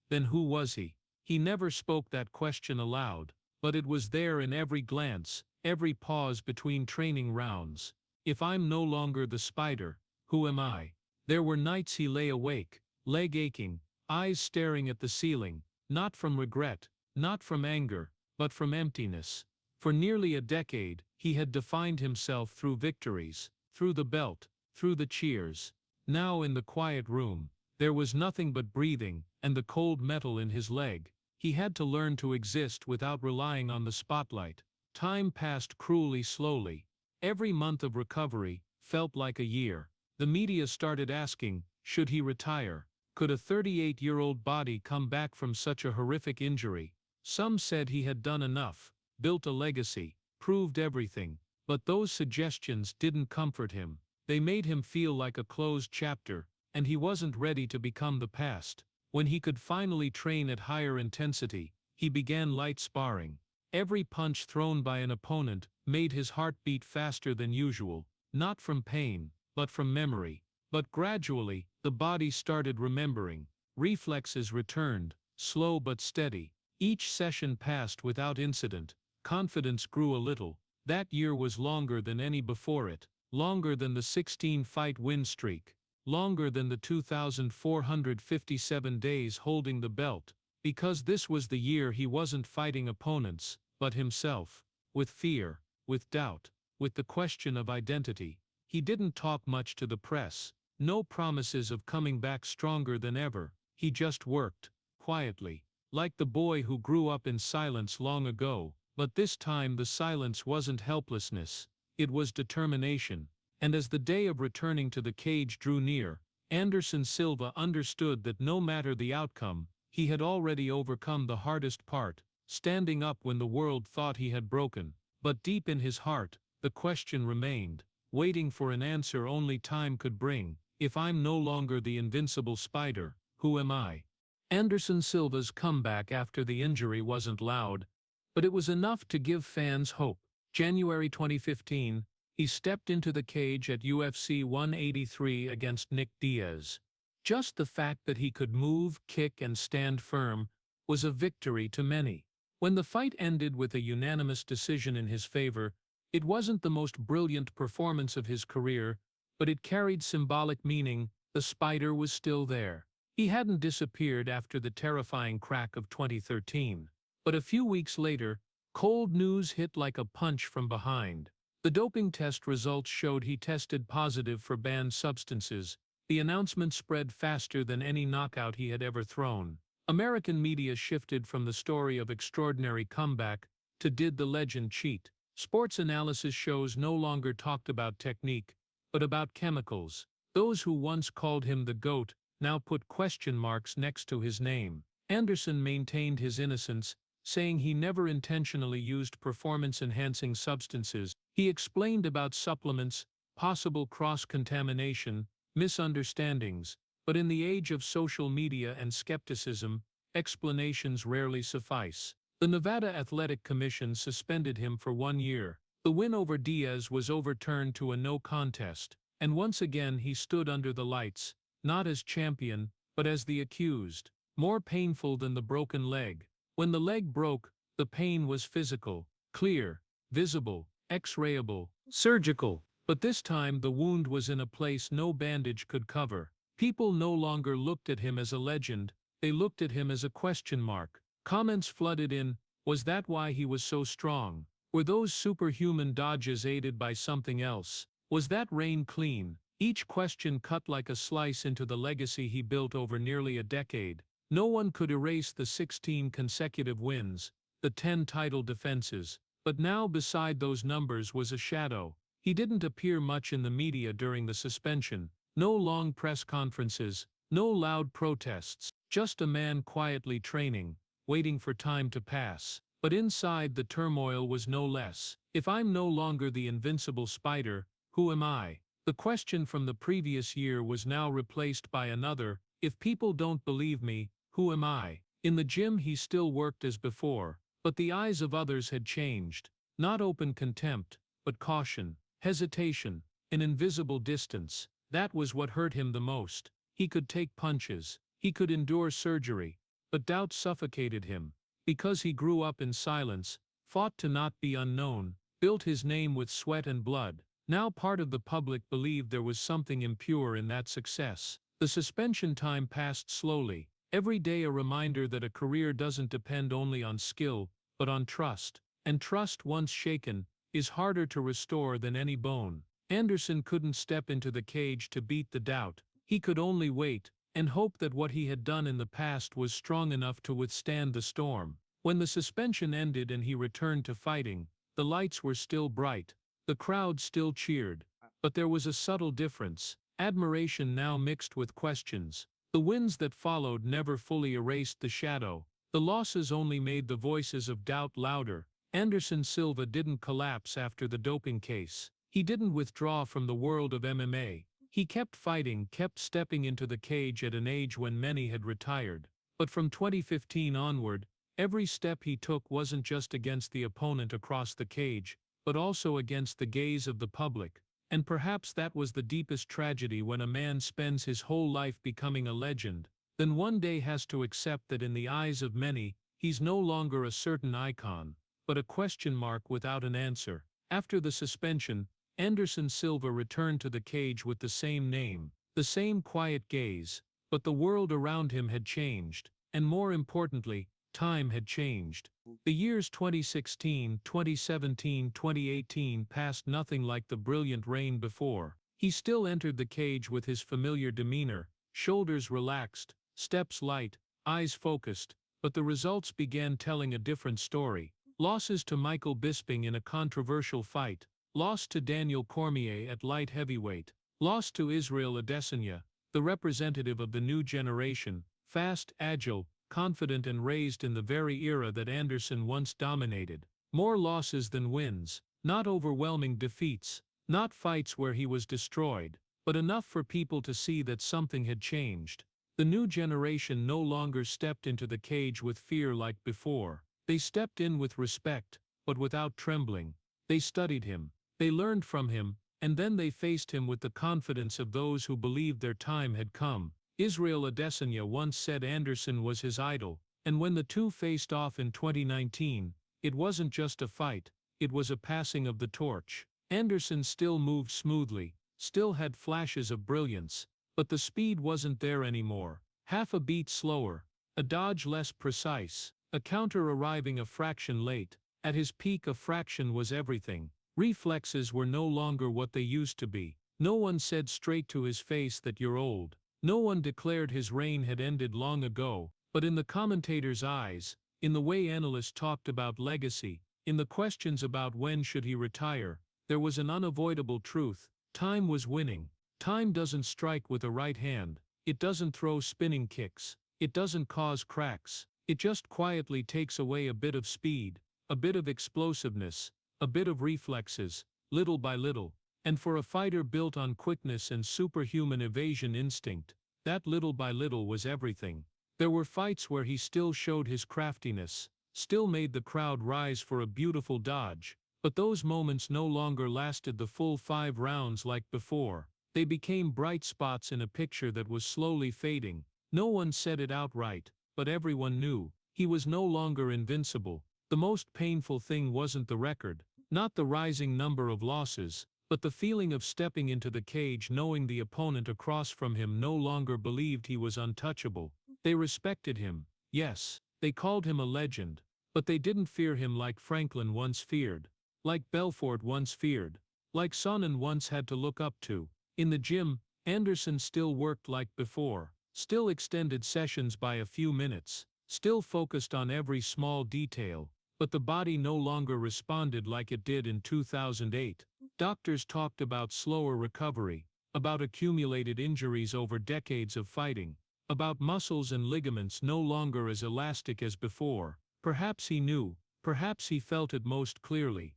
then who was he? He never spoke that question aloud, but it was there in every glance, every pause between training rounds. If I'm no longer the Spider, who am I? There were nights he lay awake, leg aching, eyes staring at the ceiling, not from regret, not from anger, but from emptiness. For nearly a decade, he had defined himself through victories, through the belt, through the cheers. Now in the quiet room, there was nothing but breathing and the cold metal in his leg. He had to learn to exist without relying on the spotlight. Time passed cruelly slowly. Every month of recovery felt like a year. The media started asking, should he retire? Could a 38-year-old body come back from such a horrific injury? Some said he had done enough, built a legacy, proved everything, but those suggestions didn't comfort him. They made him feel like a closed chapter, and he wasn't ready to become the past. When he could finally train at higher intensity, he began light sparring. Every punch thrown by an opponent made his heart beat faster than usual, not from pain, but from memory. But gradually, the body started remembering. Reflexes returned, slow but steady. Each session passed without incident. Confidence grew a little. That year was longer than any before it, longer than the 16-fight win streak, longer than the 2,457 days holding the belt, because this was the year he wasn't fighting opponents, but himself, with fear, with doubt, with the question of identity. He didn't talk much to the press, no promises of coming back stronger than ever. He just worked, quietly, like the boy who grew up in silence long ago. But this time the silence wasn't helplessness, it was determination. And as the day of returning to the cage drew near, Anderson Silva understood that no matter the outcome, he had already overcome the hardest part, standing up when the world thought he had broken. But deep in his heart, the question remained, waiting for an answer only time could bring. If I'm no longer the invincible Spider, who am I? Anderson Silva's comeback after the injury wasn't loud, but it was enough to give fans hope. January 2015, he stepped into the cage at UFC 183 against Nick Diaz. Just the fact that he could move, kick, and stand firm was a victory to many. When the fight ended with a unanimous decision in his favor, it wasn't the most brilliant performance of his career, but it carried symbolic meaning. The Spider was still there. He hadn't disappeared after the terrifying crack of 2013. But a few weeks later, cold news hit like a punch from behind. The doping test results showed he tested positive for banned substances. The announcement spread faster than any knockout he had ever thrown. American media shifted from the story of extraordinary comeback to did the legend cheat? Sports analysis shows no longer talked about technique, but about chemicals. Those who once called him the GOAT now put question marks next to his name. Anderson maintained his innocence, saying he never intentionally used performance-enhancing substances. He explained about supplements, possible cross-contamination, misunderstandings, but in the age of social media and skepticism, explanations rarely suffice. The Nevada Athletic Commission suspended him for 1 year. The win over Diaz was overturned to a no contest, and once again he stood under the lights, not as champion, but as the accused. More painful than the broken leg. When the leg broke, the pain was physical, clear, visible, X-rayable, surgical. But this time the wound was in a place no bandage could cover. People no longer looked at him as a legend, they looked at him as a question mark. Comments flooded in, was that why he was so strong? Were those superhuman dodges aided by something else? Was that reign clean? Each question cut like a slice into the legacy he built over nearly a decade. No one could erase the 16 consecutive wins, the 10 title defenses, but now beside those numbers was a shadow. He didn't appear much in the media during the suspension, no long press conferences, no loud protests, just a man quietly training, waiting for time to pass. But inside the turmoil was no less. If I'm no longer the invincible Spider, who am I? The question from the previous year was now replaced by another, if people don't believe me, who am I? In the gym he still worked as before, but the eyes of others had changed. Not open contempt, but caution, hesitation, an invisible distance. That was what hurt him the most. He could take punches, he could endure surgery, but doubt suffocated him. Because he grew up in silence, fought to not be unknown, built his name with sweat and blood. Now part of the public believed there was something impure in that success. The suspension time passed slowly, every day a reminder that a career doesn't depend only on skill, but on trust. And trust, once shaken, is harder to restore than any bone. Anderson couldn't step into the cage to beat the doubt. He could only wait, and hope that what he had done in the past was strong enough to withstand the storm. When the suspension ended and he returned to fighting, the lights were still bright. The crowd still cheered. But there was a subtle difference, admiration now mixed with questions. The wins that followed never fully erased the shadow. The losses only made the voices of doubt louder. Anderson Silva didn't collapse after the doping case. He didn't withdraw from the world of MMA. He kept fighting, kept stepping into the cage at an age when many had retired. But from 2015 onward, every step he took wasn't just against the opponent across the cage, but also against the gaze of the public. And perhaps that was the deepest tragedy: when a man spends his whole life becoming a legend, then one day has to accept that in the eyes of many, he's no longer a certain icon, but a question mark without an answer. After the suspension, Anderson Silva returned to the cage with the same name, the same quiet gaze, but the world around him had changed, and more importantly, time had changed. The years 2016, 2017, 2018 passed nothing like the brilliant reign before. He still entered the cage with his familiar demeanor, shoulders relaxed, steps light, eyes focused, but the results began telling a different story. Losses to Michael Bisping in a controversial fight, loss to Daniel Cormier at light heavyweight, loss to Israel Adesanya, the representative of the new generation, fast, agile, confident and raised in the very era that Anderson once dominated. More losses than wins, not overwhelming defeats, not fights where he was destroyed, but enough for people to see that something had changed. The new generation no longer stepped into the cage with fear like before. They stepped in with respect, but without trembling. They studied him, they learned from him, and then they faced him with the confidence of those who believed their time had come. Israel Adesanya once said Anderson was his idol, and when the two faced off in 2019, it wasn't just a fight, it was a passing of the torch. Anderson still moved smoothly, still had flashes of brilliance, but the speed wasn't there anymore. Half a beat slower, a dodge less precise, a counter arriving a fraction late. At his peak, a fraction was everything. Reflexes were no longer what they used to be. No one said straight to his face that you're old. No one declared his reign had ended long ago, but in the commentators' eyes, in the way analysts talked about legacy, in the questions about when should he retire, there was an unavoidable truth: time was winning. Time doesn't strike with a right hand, it doesn't throw spinning kicks, it doesn't cause cracks, it just quietly takes away a bit of speed, a bit of explosiveness, a bit of reflexes, little by little. And for a fighter built on quickness and superhuman evasion instinct, that little by little was everything. There were fights where he still showed his craftiness, still made the crowd rise for a beautiful dodge, but those moments no longer lasted the full 5 rounds like before. They became bright spots in a picture that was slowly fading. No one said it outright, but everyone knew. He was no longer invincible. The most painful thing wasn't the record, not the rising number of losses, but the feeling of stepping into the cage knowing the opponent across from him no longer believed he was untouchable. They respected him, yes, they called him a legend, but they didn't fear him like Franklin once feared, like Belfort once feared, like Sonnen once had to look up to. In the gym, Anderson still worked like before, still extended sessions by a few minutes, still focused on every small detail, but the body no longer responded like it did in 2008. Doctors talked about slower recovery, about accumulated injuries over decades of fighting, about muscles and ligaments no longer as elastic as before. Perhaps he knew, perhaps he felt it most clearly.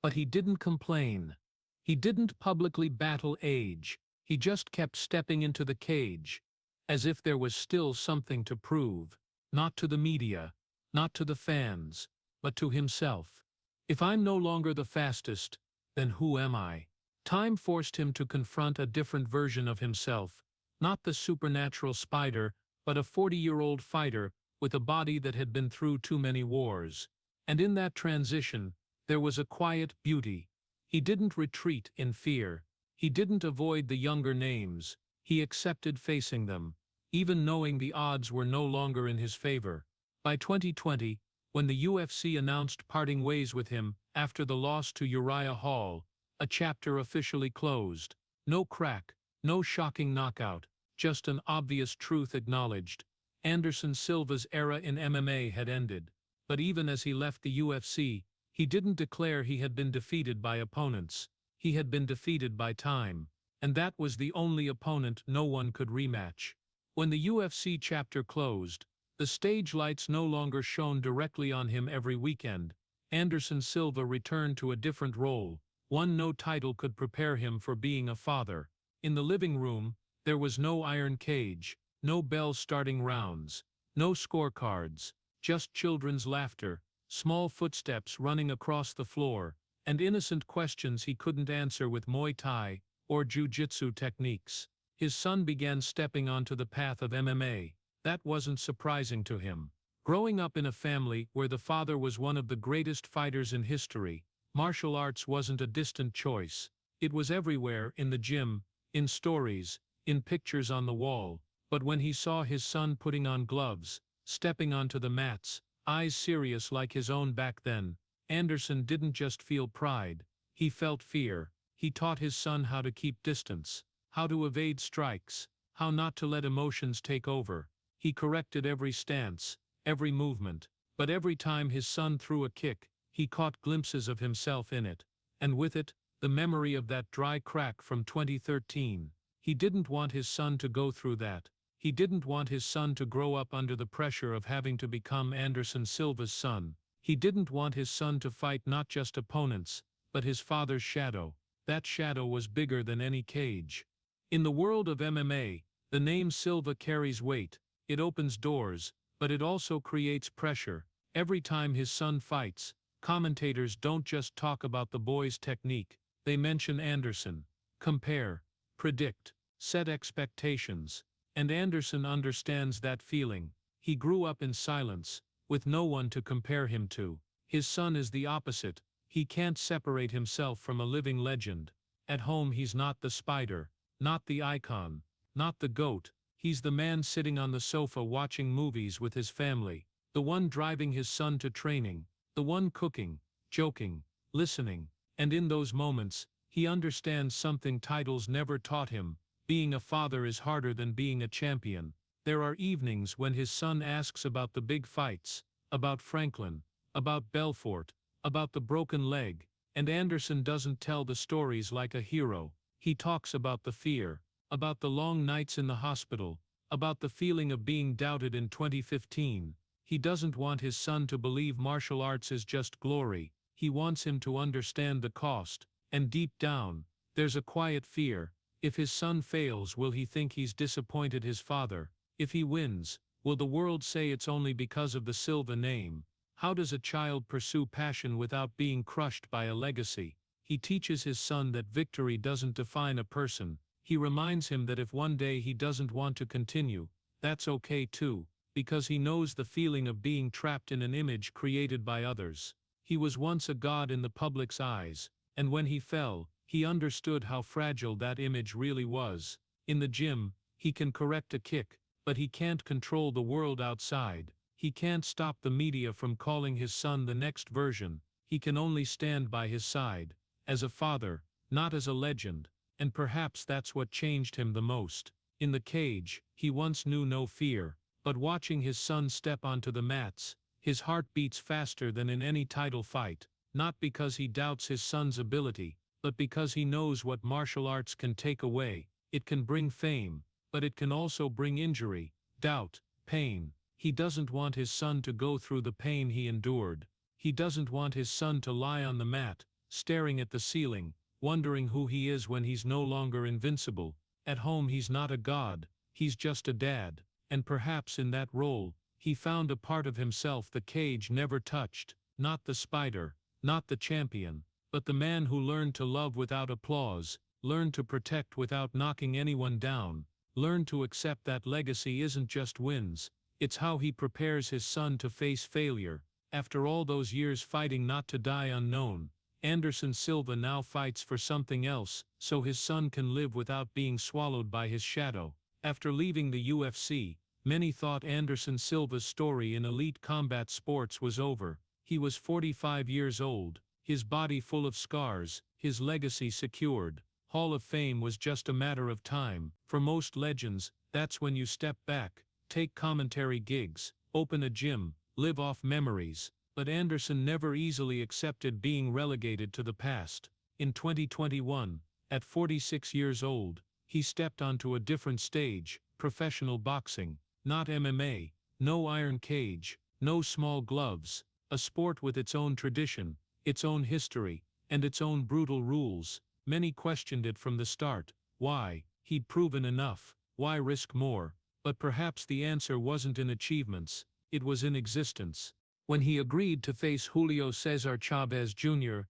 But he didn't complain. He didn't publicly battle age. He just kept stepping into the cage, as if there was still something to prove, not to the media, not to the fans, but to himself. If I'm no longer the fastest, then who am I? Time forced him to confront a different version of himself, not the supernatural spider, but a 40-year-old fighter with a body that had been through too many wars. And in that transition, There was a quiet beauty. He didn't retreat in fear. He didn't avoid the younger names. He accepted facing them, even knowing the odds were no longer in his favor. By 2020, when the UFC announced parting ways with him after the loss to Uriah Hall, a chapter officially closed. No crack, no shocking knockout, just an obvious truth acknowledged. Anderson Silva's era in MMA had ended. But even as he left the UFC, he didn't declare he had been defeated by opponents. He had been defeated by time. And that was the only opponent no one could rematch. When the UFC chapter closed, the stage lights no longer shone directly on him every weekend. Anderson Silva returned to a different role, one no title could prepare him for being a father. In the living room, there was no iron cage, no bells starting rounds, no scorecards, just children's laughter, small footsteps running across the floor, and innocent questions he couldn't answer with Muay Thai or Jiu-Jitsu techniques. His son began stepping onto the path of MMA. That wasn't surprising to him. Growing up in a family where the father was one of the greatest fighters in history, martial arts wasn't a distant choice. It was everywhere, in the gym, in stories, in pictures on the wall. But when he saw his son putting on gloves, stepping onto the mats, eyes serious like his own back then, Anderson didn't just feel pride, he felt fear. He taught his son how to keep distance, how to evade strikes, how not to let emotions take over. He corrected every stance, every movement, but every time his son threw a kick, he caught glimpses of himself in it, and with it, the memory of that dry crack from 2013. He didn't want his son to go through that. He didn't want his son to grow up under the pressure of having to become Anderson Silva's son. He didn't want his son to fight not just opponents, but his father's shadow. That shadow was bigger than any cage. In the world of MMA, the name Silva carries weight. It opens doors, but it also creates pressure. Every time his son fights, commentators don't just talk about the boy's technique, they mention Anderson, compare, predict, set expectations. And Anderson understands that feeling. He grew up in silence, with no one to compare him to. His son is the opposite. He can't separate himself from a living legend. At home he's not the spider, not the icon, not the GOAT. He's the man sitting on the sofa watching movies with his family, the one driving his son to training, the one cooking, joking, listening. And in those moments, he understands something titles never taught him. Being a father is harder than being a champion. There are evenings when his son asks about the big fights, about Franklin, about Belfort, about the broken leg, and Anderson doesn't tell the stories like a hero. He talks about the fear, about the long nights in the hospital, about the feeling of being doubted in 2015. He doesn't want his son to believe martial arts is just glory. He wants him to understand the cost, and deep down, there's a quiet fear. If his son fails, will he think he's disappointed his father? If he wins, will the world say it's only because of the Silva name? How does a child pursue passion without being crushed by a legacy? He teaches his son that victory doesn't define a person. He reminds him that if one day he doesn't want to continue, that's okay too, because he knows the feeling of being trapped in an image created by others. He was once a god in the public's eyes, and when he fell, he understood how fragile that image really was. In the gym, he can correct a kick, but he can't control the world outside. He can't stop the media from calling his son the next version. He can only stand by his side, as a father, not as a legend, and perhaps that's what changed him the most. In the cage, he once knew no fear, but watching his son step onto the mats, his heart beats faster than in any title fight, not because he doubts his son's ability, but because he knows what martial arts can take away. It can bring fame, but it can also bring injury, doubt, pain. He doesn't want his son to go through the pain he endured. He doesn't want his son to lie on the mat, staring at the ceiling, wondering who he is when he's no longer invincible. At home he's not a god, he's just a dad, and perhaps in that role, he found a part of himself the cage never touched, not the spider, not the champion, but the man who learned to love without applause, learned to protect without knocking anyone down, learned to accept that legacy isn't just wins, it's how he prepares his son to face failure. After all those years fighting not to die unknown, Anderson Silva now fights for something else, so his son can live without being swallowed by his shadow. After leaving the UFC, many thought Anderson Silva's story in elite combat sports was over. He was 45 years old, his body full of scars, his legacy secured. Hall of Fame was just a matter of time. For most legends, that's when you step back, take commentary gigs, open a gym, live off memories. But Anderson never easily accepted being relegated to the past. In 2021, at 46 years old, he stepped onto a different stage, professional boxing, not MMA, no iron cage, no small gloves, a sport with its own tradition, its own history, and its own brutal rules. Many questioned it from the start. Why? He'd proven enough. Why risk more? But perhaps the answer wasn't in achievements, it was in existence. When he agreed to face Julio Cesar Chavez Jr.,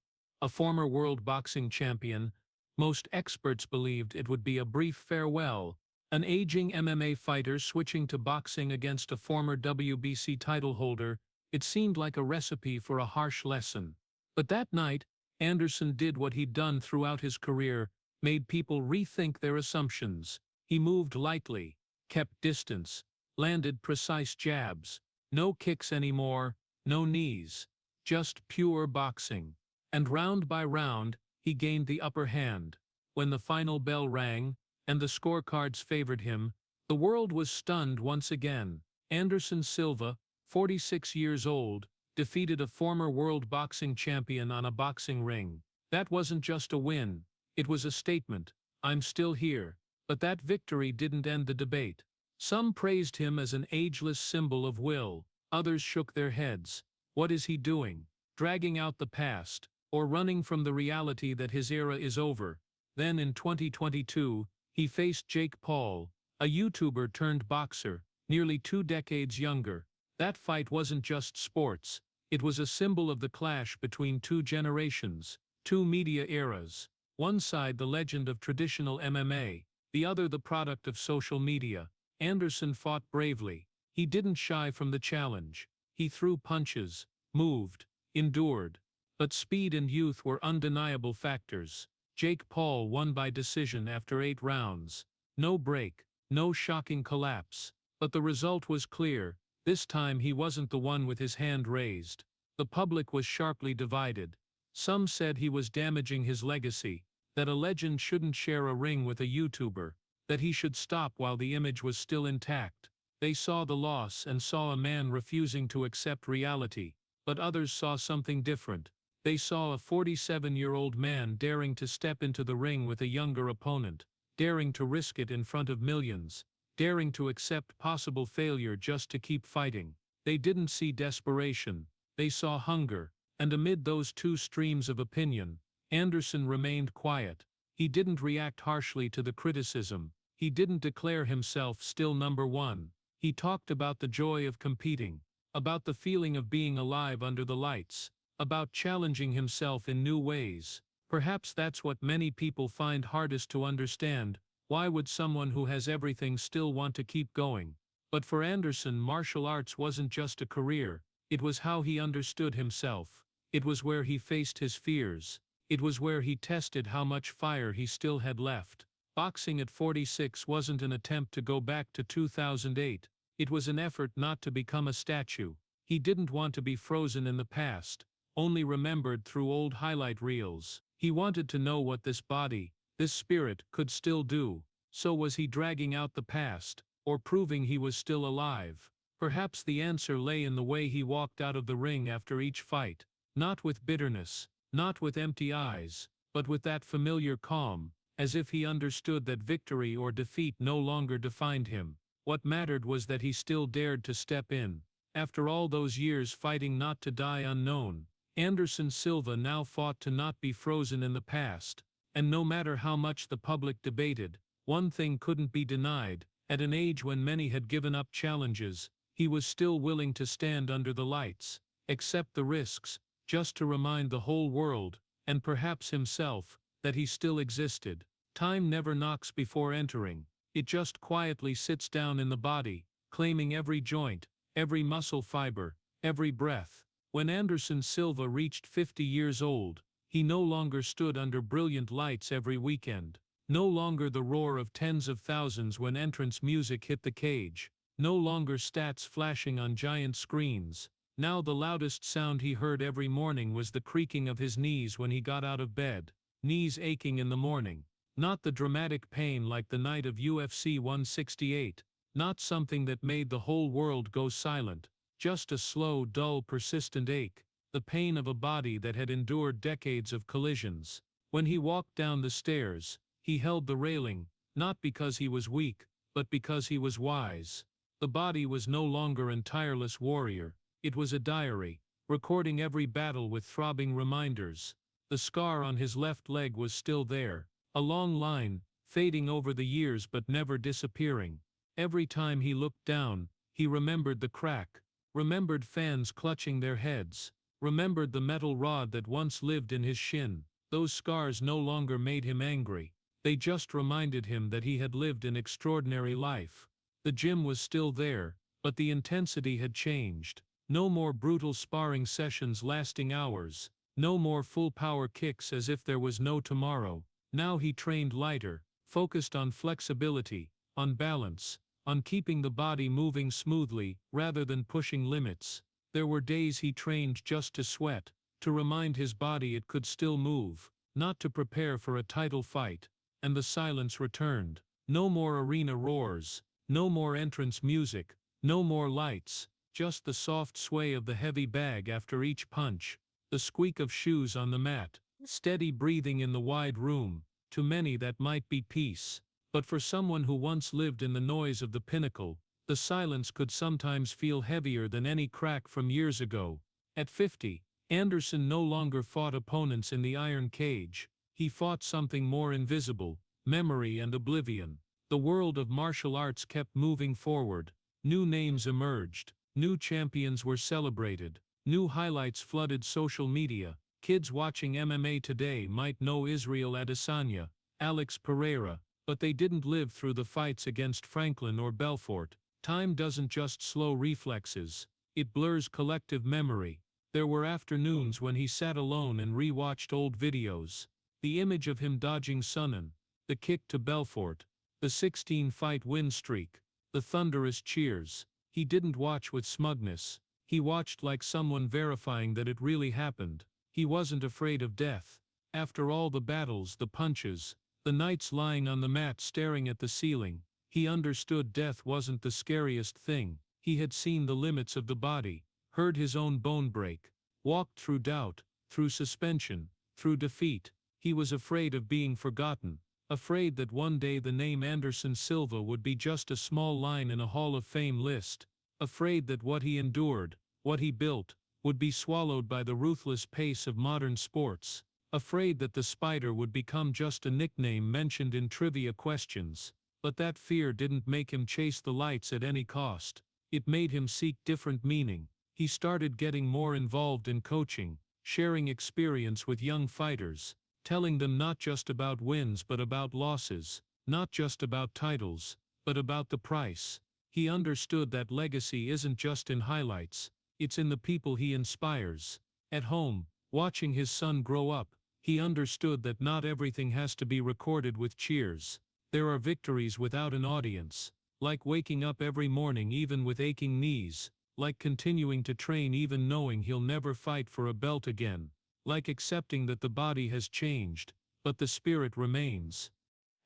a former world boxing champion, most experts believed it would be a brief farewell, an aging MMA fighter switching to boxing against a former WBC title holder. It seemed like a recipe for a harsh lesson. But that night, Anderson did what he'd done throughout his career, made people rethink their assumptions. He moved lightly, kept distance, landed precise jabs. No kicks anymore, no knees, just pure boxing. And round by round, he gained the upper hand. When the final bell rang, and the scorecards favored him, the world was stunned once again. Anderson Silva, 46 years old, defeated a former world boxing champion on a boxing ring. That wasn't just a win, it was a statement. I'm still here. But that victory didn't end the debate. Some praised him as an ageless symbol of will. Others shook their heads. What is he doing? Dragging out the past, or running from the reality that his era is over? Then in 2022, he faced Jake Paul, a YouTuber turned boxer, nearly 2 decades younger. That fight wasn't just sports, it was a symbol of the clash between 2 generations, 2 media eras. One side the legend of traditional MMA, the other the product of social media. Anderson fought bravely. He didn't shy from the challenge. He threw punches, moved, endured. But speed and youth were undeniable factors. Jake Paul won by decision after 8 rounds. No break, no shocking collapse. But the result was clear. This time he wasn't the one with his hand raised. The public was sharply divided. Some said he was damaging his legacy, that a legend shouldn't share a ring with a YouTuber, that he should stop while the image was still intact. They saw the loss and saw a man refusing to accept reality. But others saw something different. They saw a 47-year-old man daring to step into the ring with a younger opponent, daring to risk it in front of millions, daring to accept possible failure just to keep fighting. They didn't see desperation, they saw hunger. And amid those 2 streams of opinion, Anderson remained quiet. He didn't react harshly to the criticism. He didn't declare himself still number 1. He talked about the joy of competing, about the feeling of being alive under the lights, about challenging himself in new ways. Perhaps that's what many people find hardest to understand. Why would someone who has everything still want to keep going? But for Anderson, martial arts wasn't just a career, it was how he understood himself. It was where he faced his fears. It was where he tested how much fire he still had left. Boxing at 46 wasn't an attempt to go back to 2008. It was an effort not to become a statue. He didn't want to be frozen in the past, only remembered through old highlight reels. He wanted to know what this body, this spirit, could still do. So was he dragging out the past, or proving he was still alive? Perhaps the answer lay in the way he walked out of the ring after each fight. Not with bitterness, not with empty eyes, but with that familiar calm, as if he understood that victory or defeat no longer defined him. What mattered was that he still dared to step in. After all those years fighting not to die unknown, Anderson Silva now fought to not be frozen in the past. And no matter how much the public debated, one thing couldn't be denied. At an age when many had given up challenges, he was still willing to stand under the lights, accept the risks, just to remind the whole world, and perhaps himself, that he still existed. Time never knocks before entering. It just quietly sits down in the body, claiming every joint, every muscle fiber, every breath. When Anderson Silva reached 50 years old, he no longer stood under brilliant lights every weekend. No longer the roar of tens of thousands when entrance music hit the cage. No longer stats flashing on giant screens. Now the loudest sound he heard every morning was the creaking of his knees when he got out of bed. Knees aching in the morning. Not the dramatic pain like the night of UFC 168. Not something that made the whole world go silent. Just a slow, dull, persistent ache. The pain of a body that had endured decades of collisions. When he walked down the stairs, he held the railing, not because he was weak, but because he was wise. The body was no longer an tireless warrior. It was a diary, recording every battle with throbbing reminders. The scar on his left leg was still there, a long line, fading over the years but never disappearing. Every time he looked down, he remembered the crack, remembered fans clutching their heads, remembered the metal rod that once lived in his shin. Those scars no longer made him angry. They just reminded him that he had lived an extraordinary life. The gym was still there, but the intensity had changed. No more brutal sparring sessions lasting hours. No more full-power kicks as if there was no tomorrow. Now he trained lighter, focused on flexibility, on balance, on keeping the body moving smoothly rather than pushing limits. There were days he trained just to sweat, to remind his body it could still move, not to prepare for a title fight. And the silence returned. No more arena roars, no more entrance music, no more lights. Just the soft sway of the heavy bag after each punch, the squeak of shoes on the mat, steady breathing in the wide room. To many that might be peace, but for someone who once lived in the noise of the pinnacle, the silence could sometimes feel heavier than any crack from years ago. At 50, Anderson no longer fought opponents in the iron cage. He fought something more invisible, memory and oblivion. The world of martial arts kept moving forward. New names emerged. New champions were celebrated. New highlights flooded social media. Kids watching MMA today might know Israel Adesanya, Alex Pereira, but they didn't live through the fights against Franklin or Belfort. Time doesn't just slow reflexes, it blurs collective memory. There were afternoons when he sat alone and re-watched old videos. The image of him dodging Sonnen, the kick to Belfort, the 16-fight win streak, the thunderous cheers. He didn't watch with smugness. He watched like someone verifying that it really happened. He wasn't afraid of death. After all the battles, the punches, the nights lying on the mat staring at the ceiling, he understood death wasn't the scariest thing. He had seen the limits of the body, heard his own bone break, walked through doubt, through suspension, through defeat. He was afraid of being forgotten, afraid that one day the name Anderson Silva would be just a small line in a Hall of Fame list, afraid that what he endured, what he built, would be swallowed by the ruthless pace of modern sports, afraid that the Spider would become just a nickname mentioned in trivia questions. But that fear didn't make him chase the lights at any cost. It made him seek different meaning. He started getting more involved in coaching, sharing experience with young fighters, telling them not just about wins but about losses, not just about titles, but about the price. He understood that legacy isn't just in highlights, it's in the people he inspires. At home, watching his son grow up, he understood that not everything has to be recorded with cheers. There are victories without an audience, like waking up every morning even with aching knees, like continuing to train even knowing he'll never fight for a belt again, like accepting that the body has changed, but the spirit remains.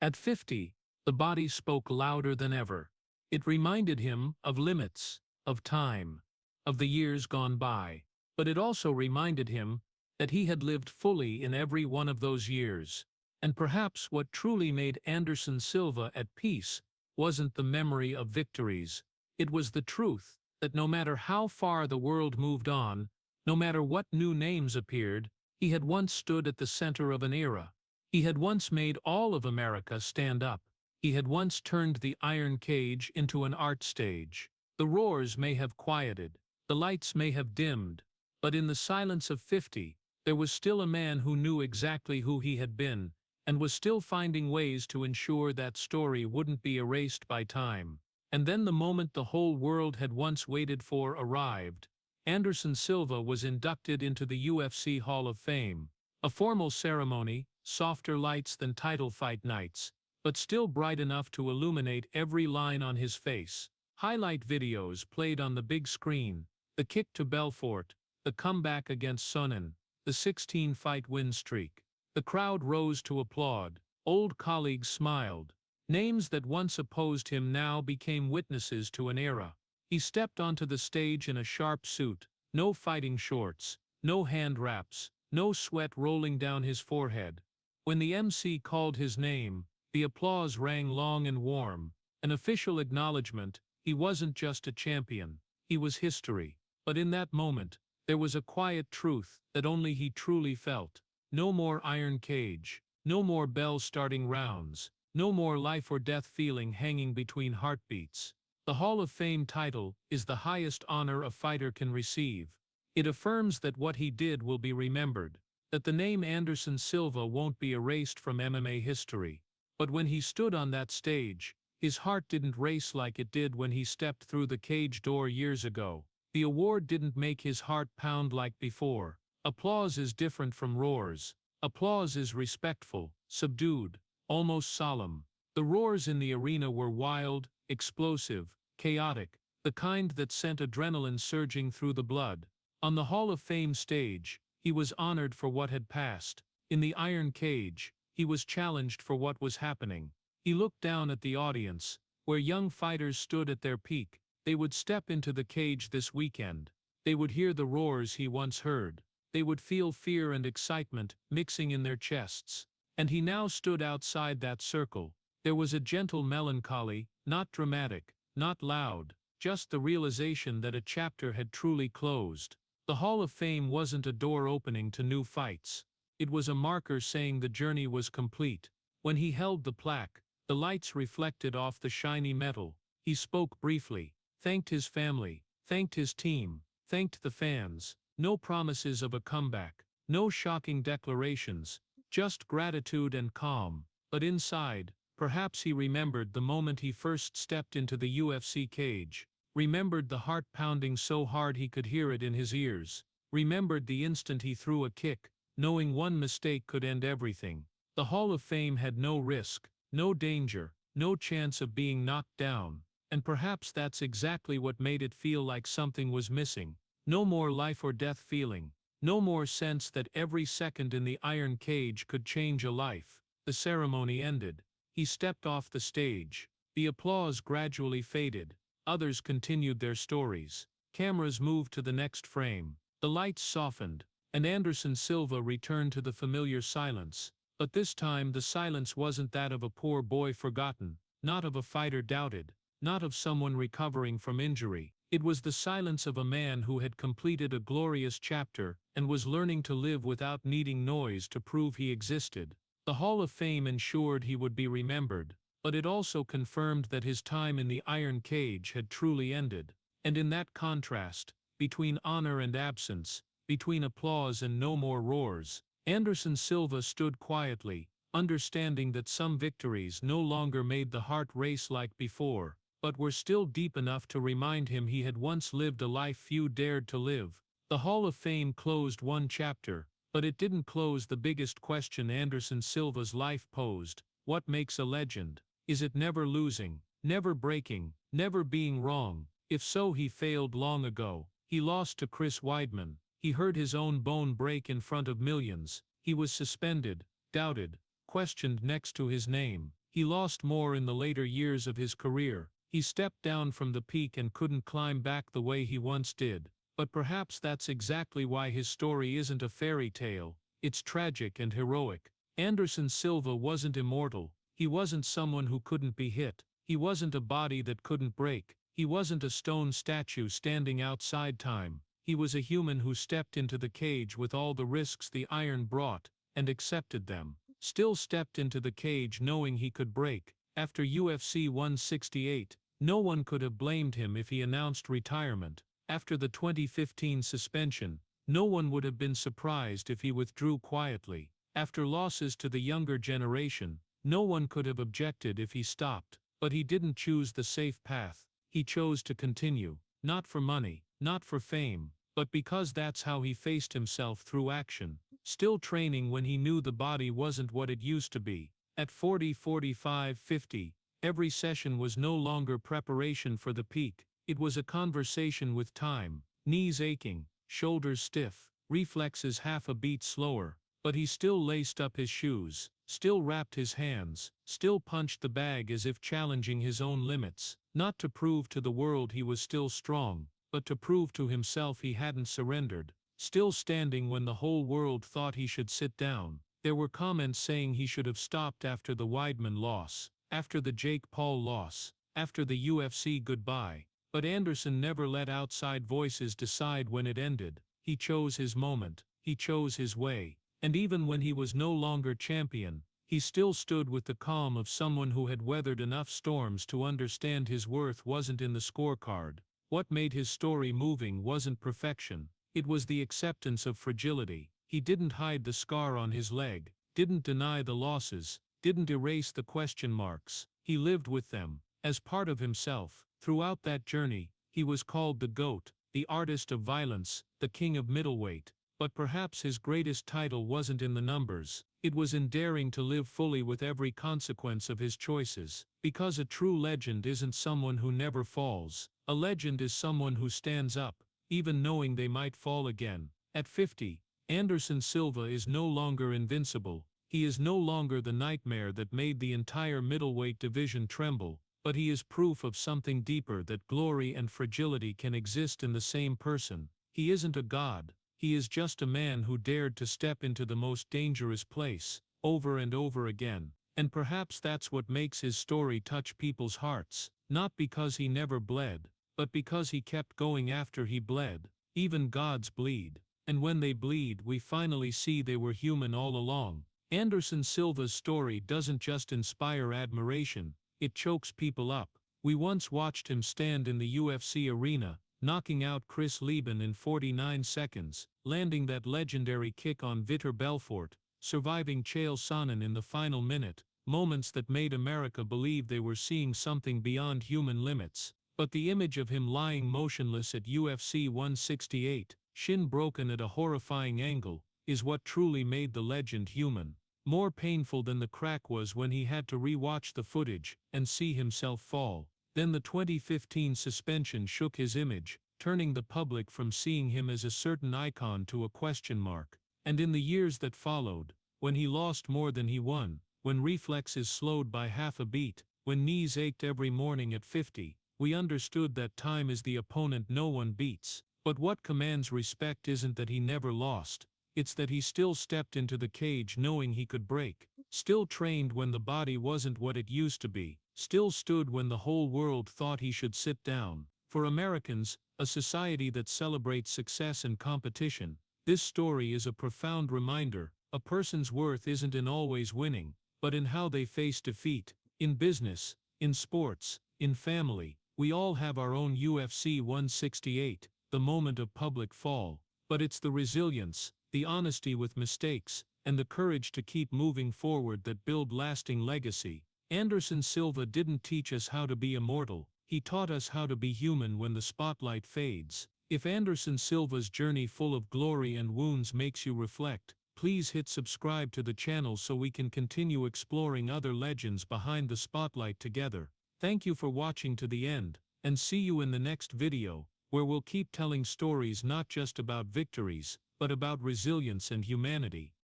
At 50, the body spoke louder than ever. It reminded him of limits, of time, of the years gone by, but it also reminded him that he had lived fully in every one of those years. And perhaps what truly made Anderson Silva at peace wasn't the memory of victories. It was the truth that no matter how far the world moved on, no matter what new names appeared, he had once stood at the center of an era. He had once made all of America stand up. He had once turned the iron cage into an art stage. The roars may have quieted, the lights may have dimmed, but in the silence of 50, there was still a man who knew exactly who he had been, and was still finding ways to ensure that story wouldn't be erased by time. And then the moment the whole world had once waited for arrived. Anderson Silva was inducted into the UFC Hall of Fame. A formal ceremony, softer lights than title fight nights, but still bright enough to illuminate every line on his face. Highlight videos played on the big screen, the kick to Belfort, the comeback against Sonnen, the 16-fight win streak. The crowd rose to applaud, old colleagues smiled. Names that once opposed him now became witnesses to an era. He stepped onto the stage in a sharp suit, no fighting shorts, no hand wraps, no sweat rolling down his forehead. When the MC called his name, the applause rang long and warm, an official acknowledgement. He wasn't just a champion, he was history. But in that moment, there was a quiet truth that only he truly felt. No more iron cage, no more bells starting rounds, no more life or death feeling hanging between heartbeats. The Hall of Fame title is the highest honor a fighter can receive. It affirms that what he did will be remembered, that the name Anderson Silva won't be erased from MMA history. But when he stood on that stage, his heart didn't race like it did when he stepped through the cage door years ago. The award didn't make his heart pound like before. Applause is different from roars. Applause is respectful, subdued, almost solemn. The roars in the arena were wild, explosive, chaotic, the kind that sent adrenaline surging through the blood. On the Hall of Fame stage, he was honored for what had passed. In the iron cage, he was challenged for what was happening. He looked down at the audience, where young fighters stood at their peak. They would step into the cage this weekend. They would hear the roars he once heard. They would feel fear and excitement mixing in their chests. And he now stood outside that circle. There was a gentle melancholy, not dramatic, not loud, just the realization that a chapter had truly closed. The Hall of Fame wasn't a door opening to new fights. It was a marker saying the journey was complete. When he held the plaque, the lights reflected off the shiny metal. He spoke briefly, thanked his family, thanked his team, thanked the fans. No promises of a comeback, no shocking declarations, just gratitude and calm. But inside, perhaps he remembered the moment he first stepped into the UFC cage, remembered the heart pounding so hard he could hear it in his ears, remembered the instant he threw a kick, knowing one mistake could end everything. The Hall of Fame had no risk, no danger, no chance of being knocked down, and perhaps that's exactly what made it feel like something was missing. No more life or death feeling, no more sense that every second in the iron cage could change a life. The ceremony ended. He stepped off the stage. The applause gradually faded. Others continued their stories. Cameras moved to the next frame. The lights softened, and Anderson Silva returned to the familiar silence. But this time the silence wasn't that of a poor boy forgotten, not of a fighter doubted, not of someone recovering from injury. It was the silence of a man who had completed a glorious chapter and was learning to live without needing noise to prove he existed. The Hall of Fame ensured he would be remembered, but it also confirmed that his time in the iron cage had truly ended. And in that contrast, between honor and absence, between applause and no more roars, Anderson Silva stood quietly, understanding that some victories no longer made the heart race like before, but were still deep enough to remind him he had once lived a life few dared to live. The Hall of Fame closed one chapter, but it didn't close the biggest question Anderson Silva's life posed. What makes a legend? Is it never losing, never breaking, never being wrong? If so, he failed long ago. He lost to Chris Weidman. He heard his own bone break in front of millions. He was suspended, doubted, questioned next to his name. He lost more in the later years of his career. He stepped down from the peak and couldn't climb back the way he once did. But perhaps that's exactly why his story isn't a fairy tale. It's tragic and heroic. Anderson Silva wasn't immortal. He wasn't someone who couldn't be hit. He wasn't a body that couldn't break. He wasn't a stone statue standing outside time. He was a human who stepped into the cage with all the risks the iron brought, and accepted them. Still stepped into the cage knowing he could break. After UFC 168, no one could have blamed him if he announced retirement. After the 2015 suspension, no one would have been surprised if he withdrew quietly. After losses to the younger generation, no one could have objected if he stopped. But he didn't choose the safe path. He chose to continue. Not for money, not for fame, but because that's how he faced himself through action. Still training when he knew the body wasn't what it used to be. At 40, 45, 50, every session was no longer preparation for the peak. It was a conversation with time. Knees aching, shoulders stiff, reflexes half a beat slower. But he still laced up his shoes, still wrapped his hands, still punched the bag as if challenging his own limits. Not to prove to the world he was still strong, but to prove to himself he hadn't surrendered. Still standing when the whole world thought he should sit down. There were comments saying he should have stopped after the Weidman loss, after the Jake Paul loss, after the UFC goodbye. But Anderson never let outside voices decide when it ended. He chose his moment, he chose his way. And even when he was no longer champion, he still stood with the calm of someone who had weathered enough storms to understand his worth wasn't in the scorecard. What made his story moving wasn't perfection, it was the acceptance of fragility. He didn't hide the scar on his leg, didn't deny the losses, didn't erase the question marks. He lived with them, as part of himself. Throughout that journey, he was called the GOAT, the artist of violence, the king of middleweight. But perhaps his greatest title wasn't in the numbers, it was in daring to live fully with every consequence of his choices. Because a true legend isn't someone who never falls, a legend is someone who stands up, even knowing they might fall again. At 50, Anderson Silva is no longer invincible, he is no longer the nightmare that made the entire middleweight division tremble, but he is proof of something deeper, that glory and fragility can exist in the same person. He isn't a god. He is just a man who dared to step into the most dangerous place, over and over again. And perhaps that's what makes his story touch people's hearts, not because he never bled, but because he kept going after he bled. Even gods bleed. And when they bleed, we finally see they were human all along. Anderson Silva's story doesn't just inspire admiration, it chokes people up. We once watched him stand in the UFC arena, knocking out Chris Weidman in 49 seconds, landing that legendary kick on Vitor Belfort, surviving Chael Sonnen in the final minute, moments that made America believe they were seeing something beyond human limits. But the image of him lying motionless at UFC 168, shin broken at a horrifying angle, is what truly made the legend human. More painful than the crack was when he had to re-watch the footage and see himself fall. Then the 2015 suspension shook his image, turning the public from seeing him as a certain icon to a question mark. And in the years that followed, when he lost more than he won, when reflexes slowed by half a beat, when knees ached every morning at 50, we understood that time is the opponent no one beats. But what commands respect isn't that he never lost, it's that he still stepped into the cage knowing he could break, still trained when the body wasn't what it used to be, still stood when the whole world thought he should sit down. For Americans, a society that celebrates success and competition, this story is a profound reminder: a person's worth isn't in always winning, but in how they face defeat. In business, in sports, in family, we all have our own UFC 168, the moment of public fall. But it's the resilience, the honesty with mistakes, and the courage to keep moving forward that build lasting legacy. Anderson Silva didn't teach us how to be immortal, he taught us how to be human when the spotlight fades. If Anderson Silva's journey full of glory and wounds makes you reflect, please hit subscribe to the channel so we can continue exploring other legends behind the spotlight together. Thank you for watching to the end, and see you in the next video, where we'll keep telling stories not just about victories, but about resilience and humanity.